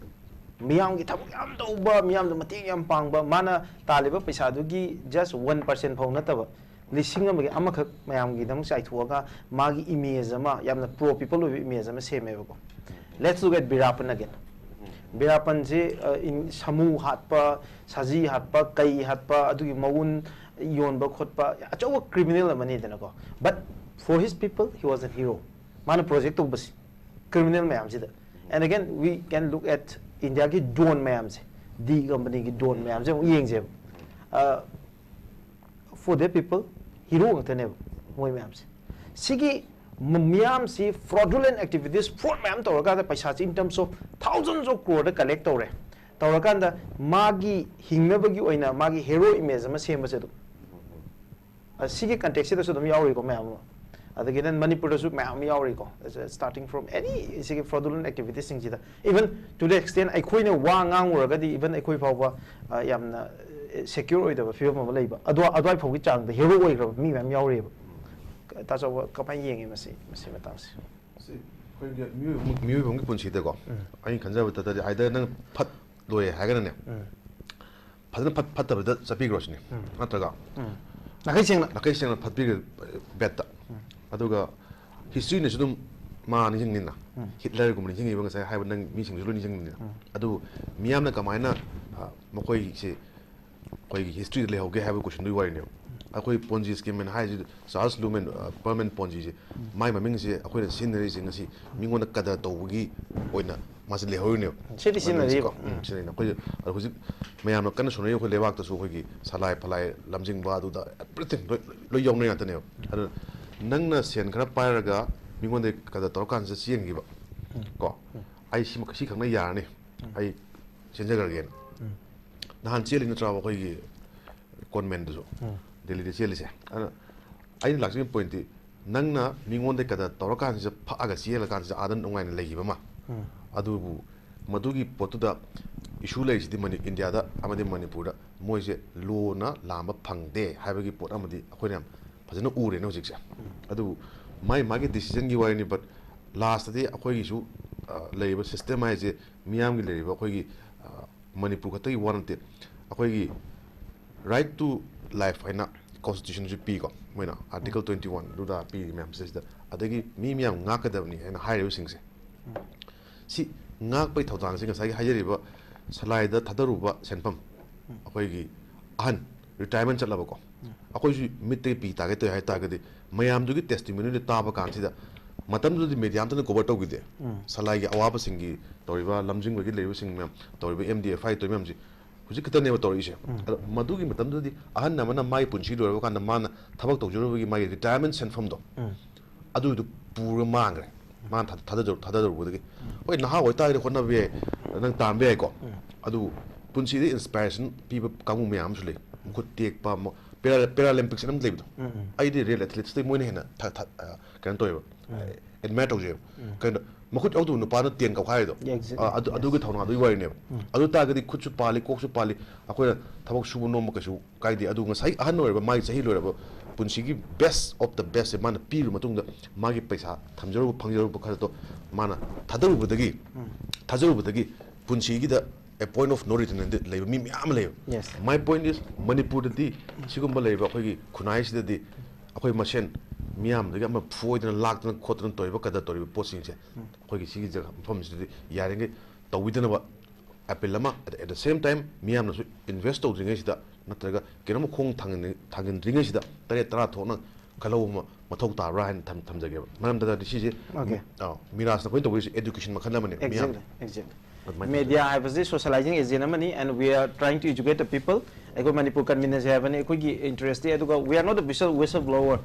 B: ꯃꯤꯌꯥꯝꯒꯤ ꯊꯕꯛ ꯌꯥꯝ ꯇꯧꯕ ꯃꯤꯌꯥꯝꯗ ꯃꯇꯦꯡ ꯌꯥꯝ ꯄꯥꯡꯕ ꯃꯥꯅ ꯇꯥꯜꯂꯤꯕ ꯄꯩꯁꯥꯗꯨꯒꯤ ꯖꯁ 1% ꯐꯥꯎ ꯅꯠꯇꯕ ꯂꯤꯁꯤꯡ ꯑꯃꯈꯛ ꯃꯌꯥꯝꯒꯤꯗꯃꯛ ꯆꯥꯏꯊꯣꯛꯑꯒ ꯃꯥꯒꯤ ꯏꯃꯦꯖ ꯑꯃ ꯌꯥꯝꯅ ꯄ꯭ꯔꯣ ꯄꯤꯄꯜ ꯑꯣꯏꯕ ꯏꯃꯦꯖ ꯑꯃ ꯁꯦꯝꯃꯦꯕꯀꯣ ꯂꯦꯠꯁ ꯂꯨꯛ ꯑꯦꯠ ꯕꯤꯔꯥꯄꯟ ꯑꯒꯦꯟ ꯕꯤꯔꯥꯄꯟꯁꯤ ꯁꯥꯃꯨ ꯍꯥꯠꯄ ꯁꯖꯤ ꯍꯥꯠꯄ ꯀꯩ ꯍꯥꯠꯄ ꯑꯗꯨꯒꯤ ꯃꯎꯟ ꯌꯣꯟꯕ ꯈꯣꯠꯄ ꯑꯆꯧꯕ ꯀ꯭ꯔꯤꯃꯤꯅꯦꯜ ꯑꯃꯅꯤꯗꯅꯀꯣ but for his people he was a hero ꯃꯥꯅ ꯄ꯭ꯔꯣꯖꯦꯛ ꯇꯧꯕꯁꯤ ꯀ꯭रिꯃꯤꯅꯦꯜ ꯃꯌꯥꯝꯁꯤꯗ and again we can look at ꯏꯟꯗꯤꯌꯥꯒꯤ ꯗꯣꯟ ꯃꯌꯥꯝꯁꯦ ꯗꯤ ꯀꯝꯄꯅꯤꯒꯤ ꯗꯣꯟ ꯃꯌꯥꯝꯁꯦ ꯑꯃꯨꯛ ꯌꯦꯡꯖꯦꯕ ꯐꯣꯔ ꯗꯦ ꯄꯤꯄꯜ ꯍꯤꯔꯣ ꯉꯥꯛꯇꯅꯦꯕ ꯃꯣꯏ ꯃꯌꯥꯝꯁꯦ ꯁꯤꯒꯤ ꯃꯤꯌꯥꯝꯁꯤ ꯐ꯭ꯔꯣꯗꯨꯂꯦꯟ ꯑꯦꯛꯇꯤꯚꯤꯇꯤꯁ ꯐ꯭ꯔꯣꯗ ꯃꯌꯥꯝ ꯇꯧꯔꯀꯥꯟꯗ ꯄꯩꯁꯥꯁꯤ in terms of thousands of ꯀ꯭ꯔꯣꯔꯗ ꯀꯂꯦꯛ ꯇꯧꯔꯦ ꯇꯧꯔꯀꯥꯟꯗ ꯃꯥꯒꯤ ꯍꯤꯡꯅꯕꯒꯤ ꯑꯣꯏꯅ ꯃꯥꯒꯤ ꯍꯦꯔꯣ ꯏꯃꯦꯖ ꯑꯃ ꯁꯦꯝꯕꯁꯦ ꯑꯗꯨꯝ ꯁꯤꯒꯤ ꯀꯟꯇꯦꯛꯁꯤꯗꯁꯨ ꯑꯗꯨꯝ ꯌꯥꯎꯔꯤꯀꯣ ꯃꯌꯥꯝ ꯑꯃ ꯑꯗꯒꯤ ꯅꯪ ꯃꯅꯤꯄꯨꯔꯗꯁꯨ ꯃꯌꯥꯝ ꯑꯃ ꯌꯥꯎꯔꯤꯀꯣ ꯁ꯭ꯇꯥꯔꯇꯤꯡ ꯐ꯭ꯔꯣꯝ ꯑꯦꯅꯤ ꯁꯤꯒꯤ ꯐ꯭ꯔꯣꯗꯨꯂꯦꯟ ꯑꯦꯛꯇꯤꯚꯤꯇꯤꯁꯁꯤꯡꯁꯤꯗ ꯏꯚꯟ ꯇꯨ ꯗ ꯑꯦꯛꯁꯇꯦꯟ ꯑꯩꯈꯣꯏꯅ ꯋꯥ ꯉꯥꯡꯉꯨꯔꯒꯗꯤ ꯏꯚꯟ ꯑꯩꯈꯣꯏ ꯐꯥꯎꯕ ꯌꯥꯝꯅ ꯁꯦꯀ꯭ꯌꯨꯔ ꯑꯣꯏꯗꯕ ꯐꯤꯕꯝ ꯑꯃ ꯂꯩꯕ ꯑꯗꯨꯋꯥꯏ ꯐꯥꯎꯒꯤ ꯆꯥꯡꯗ ꯍꯦꯔꯣ ꯑꯣꯏꯈ꯭ꯔꯕ ꯃꯤ ꯃꯌꯥꯝ ꯌꯥꯎꯔꯤꯑꯕ ꯇꯥꯆꯧꯕ ꯀꯃꯥꯏꯅ ꯌꯦꯡꯉꯤ ꯃꯁꯤ ꯃꯇꯥꯡꯁꯦ
A: ꯑꯩꯈꯣꯏꯒꯤ ꯃꯤꯑꯣꯏꯕ ꯑꯃꯒꯤ ꯄꯨꯟꯁꯤꯗꯀꯣ ꯑꯩꯅ ꯈꯟꯖꯕꯗꯗꯤ ꯑꯥꯏꯗꯔ ꯅꯪ ꯐꯠ ꯂꯣꯏꯔꯦ ꯍꯥꯏꯔꯒꯅꯅꯦ ꯐꯖꯅ ꯐꯠꯇꯕꯗ ꯆꯠꯄꯤꯈ꯭ꯔꯣ ꯁꯤꯅꯤ ꯅꯠꯇ꯭ꯔꯒ ꯅꯥꯈꯩ ꯁꯦꯡꯅ ꯐꯠꯄꯤꯈ꯭ꯔ ꯕꯦꯠꯇ ꯑꯗꯨꯒ ꯍꯤꯁꯇ꯭ꯔꯤꯅꯁꯨ ꯑꯗꯨꯝ ꯃꯥ ꯅꯤꯡꯁꯤꯡꯅꯤꯅ ꯍꯤꯠꯂꯔꯒꯨꯝꯕ ꯅꯤꯡꯁꯤꯡꯉꯤꯕ ꯉꯁꯥꯏ ꯍꯥꯏꯕ ꯅꯪ ꯃꯤꯁꯤꯡꯁꯨ ꯂꯣꯏ ꯅꯤꯡꯁꯤꯡꯅꯤꯅ ꯑꯗꯨꯕꯨ ꯃꯤꯌꯥꯝꯅ ꯀꯃꯥꯏꯅ ꯃꯈꯣꯏꯁꯦ ꯑꯩꯈꯣꯏꯒꯤ ꯍꯤꯁꯇ꯭ꯔꯤꯗ ꯂꯩꯍꯧꯒꯦ ꯍꯥꯏꯕ ꯀꯣꯏꯁꯟꯗꯨꯒꯤ ꯋꯥꯔꯤꯅꯦꯕ ꯑꯩꯈꯣꯏ ꯄꯣꯟꯖꯤ ꯁ꯭ꯀꯤꯝ ꯍꯥꯏꯁꯤ ꯆꯥꯔꯜꯁ ꯂꯨꯃꯦꯟ ꯄꯔꯃꯦꯟ ꯄꯣꯟꯖꯤꯁꯦ ꯃꯥꯏ ꯃꯃꯤꯡꯁꯦ ꯑꯩꯈꯣꯏꯅ ꯁꯤꯖꯤꯟꯅꯔꯤꯁꯦ ꯉꯁꯤ ꯃꯤꯉꯣꯟꯗ ꯀꯗꯔ ꯇꯧꯕꯒꯤ ꯑꯣꯏꯅ ꯃꯥꯁꯦ ꯂꯩꯍꯧꯔꯤꯅꯦꯕ ꯁꯤꯖꯤꯟꯅꯔꯤꯀꯣ ꯁꯤꯖꯤꯟꯅꯩ ꯑꯩꯈꯣꯏ ꯍꯧꯖꯤꯛ ꯃꯌꯥꯝꯅ ꯀꯟꯅ ꯁꯣꯟꯅꯔꯤ ꯑꯩꯈꯣꯏ ꯂꯩꯕꯥꯛꯇꯁꯨ ꯑꯩꯈꯣꯏꯒꯤ ꯁꯂꯥꯏ ꯐꯂꯥꯏ ꯂꯝꯖꯤꯡꯕ ꯑꯗꯨꯗ ꯑꯦꯚ꯭ꯔꯤꯊꯤꯡ ꯂꯣꯏ ꯌꯥꯎꯅꯩ ꯉꯥꯛꯇꯅꯦꯕ ꯑꯗꯨꯅ ꯅꯪꯅ ꯁꯦꯟ ꯈꯔ ꯄꯥꯏꯔꯒ ꯃꯤꯉꯣꯟꯗ ꯀꯗꯔ ꯇꯧꯔꯀꯥꯟꯁꯤꯗ ꯆꯦꯟꯈꯤꯕ ꯀꯣ ꯑꯩ ꯁꯤ ꯈꯪꯅ ꯌꯥꯔꯅꯤ ꯑꯩ ꯆꯦꯟꯖꯈ꯭ꯔꯒꯦꯅ ꯅꯍꯥꯟ ꯆꯦꯜꯂꯤ ꯅꯠꯇ꯭ꯔꯕ ꯑꯩꯈꯣꯏꯒꯤ ꯀꯣꯟꯃꯦꯟꯗꯁꯨ ꯗꯦꯜꯂꯤꯗ ꯆꯦꯜꯂꯤꯁꯦ ꯑꯗꯨꯅ ꯑꯩꯅ ꯂꯥꯛꯆꯔꯤꯕ ꯄꯣꯏꯟꯇꯤ ꯅꯪꯅ ꯃꯤꯉꯣꯟꯗ ꯀꯗꯔ ꯇꯧꯔꯀꯥꯟꯁꯤꯗ ꯐꯛꯑꯒ ꯆꯦꯜꯂꯀꯥꯟꯁꯤꯗ ꯑꯥꯗ ꯅꯨꯡꯉꯥꯏꯅ ꯂꯩꯈꯤꯕ ꯑꯃ ꯑꯗꯨꯕꯨ ꯃꯗꯨꯒꯤ ꯄꯣꯠꯇꯨꯗ ꯏꯁꯨ ꯂꯩꯔꯤꯁꯤꯗꯤ ꯏꯟꯗꯤꯌꯥꯗ ꯑꯃꯗꯤ ꯃꯅꯤꯄꯨꯔꯗ ꯃꯣꯏꯁꯦ ꯂꯣꯅ ꯂꯥꯝꯕ ꯐꯪꯗꯦ ꯍꯥꯏꯕꯒꯤ ꯄꯣꯠ ꯑꯃꯗꯤ ꯑꯩꯈꯣꯏꯅ ꯌꯥꯝ ꯐꯖꯅ ꯎꯔꯦꯅꯦ ꯍꯧꯖꯤꯛꯁꯦ ꯑꯗꯨꯕꯨ ꯃꯥꯒꯤ ꯗꯤꯁꯤꯖꯟꯒꯤ ꯋꯥꯔꯤꯅꯤ ꯕꯠ ꯂꯥꯁꯇꯗꯤ ꯑꯩꯈꯣꯏꯒꯤꯁꯨ ꯂꯩꯔꯤꯕ ꯁꯤꯁꯇꯦꯝ ꯍꯥꯏꯁꯦ ꯃꯤꯌꯥꯝꯒꯤ ꯂꯩꯔꯤꯕ ꯑꯩꯈꯣꯏꯒꯤ ꯃꯅꯤꯄꯨꯔ ꯈꯛꯇꯒꯤ ꯋꯥ ꯅꯠꯇꯦ ꯑꯩꯈꯣꯏꯒꯤ ꯔꯥꯏꯠ ꯇꯨ ꯂꯥꯏꯐ ꯍꯥꯏꯅ ꯀꯣꯟꯁꯇꯤꯇ꯭ꯌꯨꯁꯟꯁꯨ ꯄꯤꯀꯣ ꯃꯣꯏꯅ ꯑꯥꯔꯇꯤꯀꯜ 21 ꯑꯗꯨꯗ ꯄꯤꯔꯤ ꯃꯌꯥꯝꯁꯤꯗ ꯑꯗꯒꯤ ꯃꯤ ꯃꯌꯥꯝ ꯉꯥꯛꯀꯗꯕꯅꯤ ꯍꯥꯏꯅ ꯍꯥꯏꯔꯤꯕꯁꯤꯡꯁꯦ ꯁꯤ ꯉꯥꯛꯄꯒꯤ ꯊꯧꯗꯥꯡꯁꯦ ꯉꯁꯥꯏꯒꯤ ꯍꯥꯏꯖꯔꯤꯕ ꯁꯂꯥꯏꯗ ꯊꯥꯗꯔꯨꯕ ꯁꯦꯟꯐꯝ ꯑꯩꯈꯣꯏꯒꯤ ꯑꯍꯟ ꯔꯤꯇꯥꯌꯔꯃꯦꯟ ꯆꯠꯂꯕꯀꯣ ꯑꯩꯈꯣꯏꯁꯨ ꯃꯤꯠꯇꯒꯤ ꯄꯤ ꯇꯥꯒꯦ ꯇꯧꯋꯦ ꯍꯥꯏꯇꯥꯔꯒꯗꯤ ꯃꯌꯥꯝꯗꯨꯒꯤ ꯇꯦꯁꯇꯤꯃꯣꯅꯤꯗ ꯇꯥꯕ ꯀꯥꯟꯁꯤꯗ ꯃꯇꯝꯗꯨꯗꯗꯤ ꯃꯦꯗꯤꯌꯥ ꯑꯝꯇꯅ ꯀꯣꯚꯔ ꯇꯧꯈꯤꯗꯦ ꯁꯂꯥꯏꯒꯤ ꯑꯋꯥꯕꯁꯤꯡꯒꯤ ꯇꯧꯔꯤꯕ ꯂꯝꯖꯤꯡꯕꯒꯤ ꯂꯩꯔꯤꯕꯁꯤꯡ ꯃꯌꯥꯝ ꯇꯧꯔꯤꯕ MDFI ꯇꯧꯔꯤꯕ ꯃꯌꯥꯝꯁꯤ ꯍꯧꯖꯤꯛ ꯈꯛꯇꯅꯦꯕ ꯇꯧꯔꯛꯏꯁꯦ ꯑꯗꯣ ꯃꯗꯨꯒꯤ ꯃꯇꯝꯗꯨꯗꯤ ꯑꯍꯟ ꯑꯃꯅ ꯃꯥꯒꯤ ꯄꯨꯟꯁꯤ ꯂꯣꯏꯔꯕ ꯀꯥꯟꯗ ꯃꯥꯅ ꯊꯕꯛ ꯇꯧꯖꯔꯨꯕꯒꯤ ꯃꯥꯒꯤ ꯔꯤꯇꯥꯌꯔꯃꯦꯟ ꯁꯦꯟꯐꯝꯗꯣ ꯑꯗꯨꯗꯨ ꯄꯨꯔꯒ ꯃꯥꯡꯈ꯭ꯔꯦ ꯃꯥꯅ ꯊꯥꯗꯔꯨꯕꯗꯒꯤ ꯍꯣꯏ ꯅꯍꯥ ꯑꯣꯏꯇꯥꯔꯒꯗꯤ ꯍꯣꯠꯅꯕ ꯌꯥꯏ ꯅꯪ ꯇꯥꯟꯕ ꯌꯥꯏꯀꯣ ꯑꯗꯨꯕꯨ ꯄꯨꯟꯁꯤꯗ ꯏꯟꯁꯄꯥꯏꯔꯦꯁꯟ ꯄꯤꯕ ꯀꯥꯡꯕꯨ ꯃꯌꯥꯝ ꯑꯃꯁꯨ ꯂꯩ ꯃꯈꯨꯠ ꯇꯦꯛꯄ ꯄꯦꯔꯥꯂꯦꯝꯄꯤꯛꯁ ꯑꯃ ꯂꯩꯕꯗꯣ ꯑꯩꯗꯤ ꯔꯤꯌꯦꯜ ꯑꯦꯊꯂꯤꯠꯁꯇꯩ ꯃꯣꯏꯅ ꯍꯦꯟꯅ ꯀꯩꯅꯣ ꯇꯧꯋꯦꯕ ꯑꯦꯗꯃꯥꯏꯔ ꯇꯧꯖꯩꯕ ꯀꯩꯅꯣ ꯃꯈꯨꯠ ꯌꯥꯎꯗꯕ ꯅꯨꯄꯥꯅ 10 ꯀꯧꯈꯥꯏꯔꯤꯗꯣ ꯑꯗꯨꯒꯤ ꯊꯧꯅꯥꯗꯨꯒꯤ ꯋꯥꯔꯤꯅꯦꯕ ꯑꯗꯨ ꯇꯥꯔꯒꯗꯤ ꯈꯨꯠꯁꯨ ꯄꯥꯜꯂꯤ ꯀꯣꯛꯁꯨ ꯄꯥꯜꯂꯤ ꯑꯩꯈꯣꯏꯅ ꯊꯕꯛ ꯁꯨꯕ ꯅꯣꯝꯕ ꯀꯩꯁꯨ ꯀꯥꯏꯗꯦ ꯑꯗꯨ ꯉꯁꯥꯏ ꯑꯍꯟ ꯑꯣꯏꯔꯕ ꯃꯥꯒꯤ ꯆꯍꯤ ꯂꯣꯏꯔꯕ ꯄꯨꯟꯁꯤꯒꯤ ꯕꯦꯁ ꯑꯣꯐ ꯗ ꯕꯦꯁꯁꯦ ꯃꯥꯅ ꯄꯤꯔꯕ ꯃꯇꯨꯡꯗ ꯃꯥꯒꯤ ꯄꯩꯁꯥ ꯐꯪꯖꯔꯨꯕ ꯈꯔꯗꯣ ꯃꯥꯅ ꯊꯥꯖꯔꯨꯕꯗꯒꯤ ꯄꯨꯟꯁꯤꯒꯤꯗ ꯑꯦ ꯄꯣꯏꯟ ꯑꯣꯐ ꯅꯣ ꯔꯤꯇꯔꯟ ꯂꯩꯕ ꯃꯤ ꯃꯌꯥꯝ ꯑꯃ ꯂꯩꯕ ꯃꯥꯏ ꯄꯣꯏꯟ ꯏꯁ ꯃꯅꯤꯄꯨꯔꯗꯗꯤ ꯁꯤꯒꯨꯝꯕ ꯂꯩꯕ ꯑꯩꯈꯣꯏꯒꯤ ꯈꯨꯟꯅꯥꯏꯁꯤꯗꯗꯤ ꯑꯩꯈꯣꯏ ꯃꯁꯦꯟ ꯃꯤꯌꯥꯝꯗꯒꯤ ꯑꯃ ꯐꯣꯏꯗꯅ ꯂꯥꯛꯇꯅ ꯈꯣꯠꯇꯅ ꯇꯧꯔꯤꯕ ꯀꯗꯔ ꯇꯧꯔꯤꯕ ꯄꯣꯠꯁꯤꯡꯁꯦ ꯑꯩꯈꯣꯏꯒꯤ ꯁꯤꯒꯤ ꯖꯒꯥ ꯃꯐꯝꯁꯤꯗꯗꯤ ꯌꯥꯔꯤꯉꯩ ꯇꯧꯕꯤꯗꯅꯕ ꯑꯦꯄꯤꯜ ꯑꯃ ꯑꯦꯠ ꯗ ꯁꯦꯝ ꯇꯥꯏꯝ ꯃꯤꯌꯥꯝꯅꯁꯨ ꯏꯟꯚꯦꯁ ꯇꯧꯗ꯭ꯔꯤꯉꯩꯁꯤꯗ ꯅꯠꯇ꯭ꯔꯒ ꯀꯩꯅꯣꯝꯃ ꯈꯣꯡ ꯊꯥꯡꯖꯤꯟꯗ꯭ꯔꯤꯉꯩꯁꯤꯗ 9-10 ꯊꯣꯛꯅ ꯈꯜꯍꯧꯕ ꯃꯊꯧ ꯇꯥꯕ꯭ꯔꯥ ꯍꯥꯏꯅ ꯊꯝꯖꯒꯦꯕ ꯃꯔꯝꯗꯤ ꯁꯤꯁꯦ ꯃꯤꯔꯥꯖꯅ ꯑꯩꯈꯣꯏꯅ ꯇꯧꯕꯁꯤ ꯑꯦꯗꯨꯀꯦꯁꯟ ꯃꯈꯜ ꯑꯃꯅꯤ
B: media हाइबसे सोशलाइजिंग एजेंट अमनी and we are trying to educate the people. अखोई मणिपुर कन्वीनर है बने अखोई की इंटरेस्ट है अदुगा we are not a whistleblower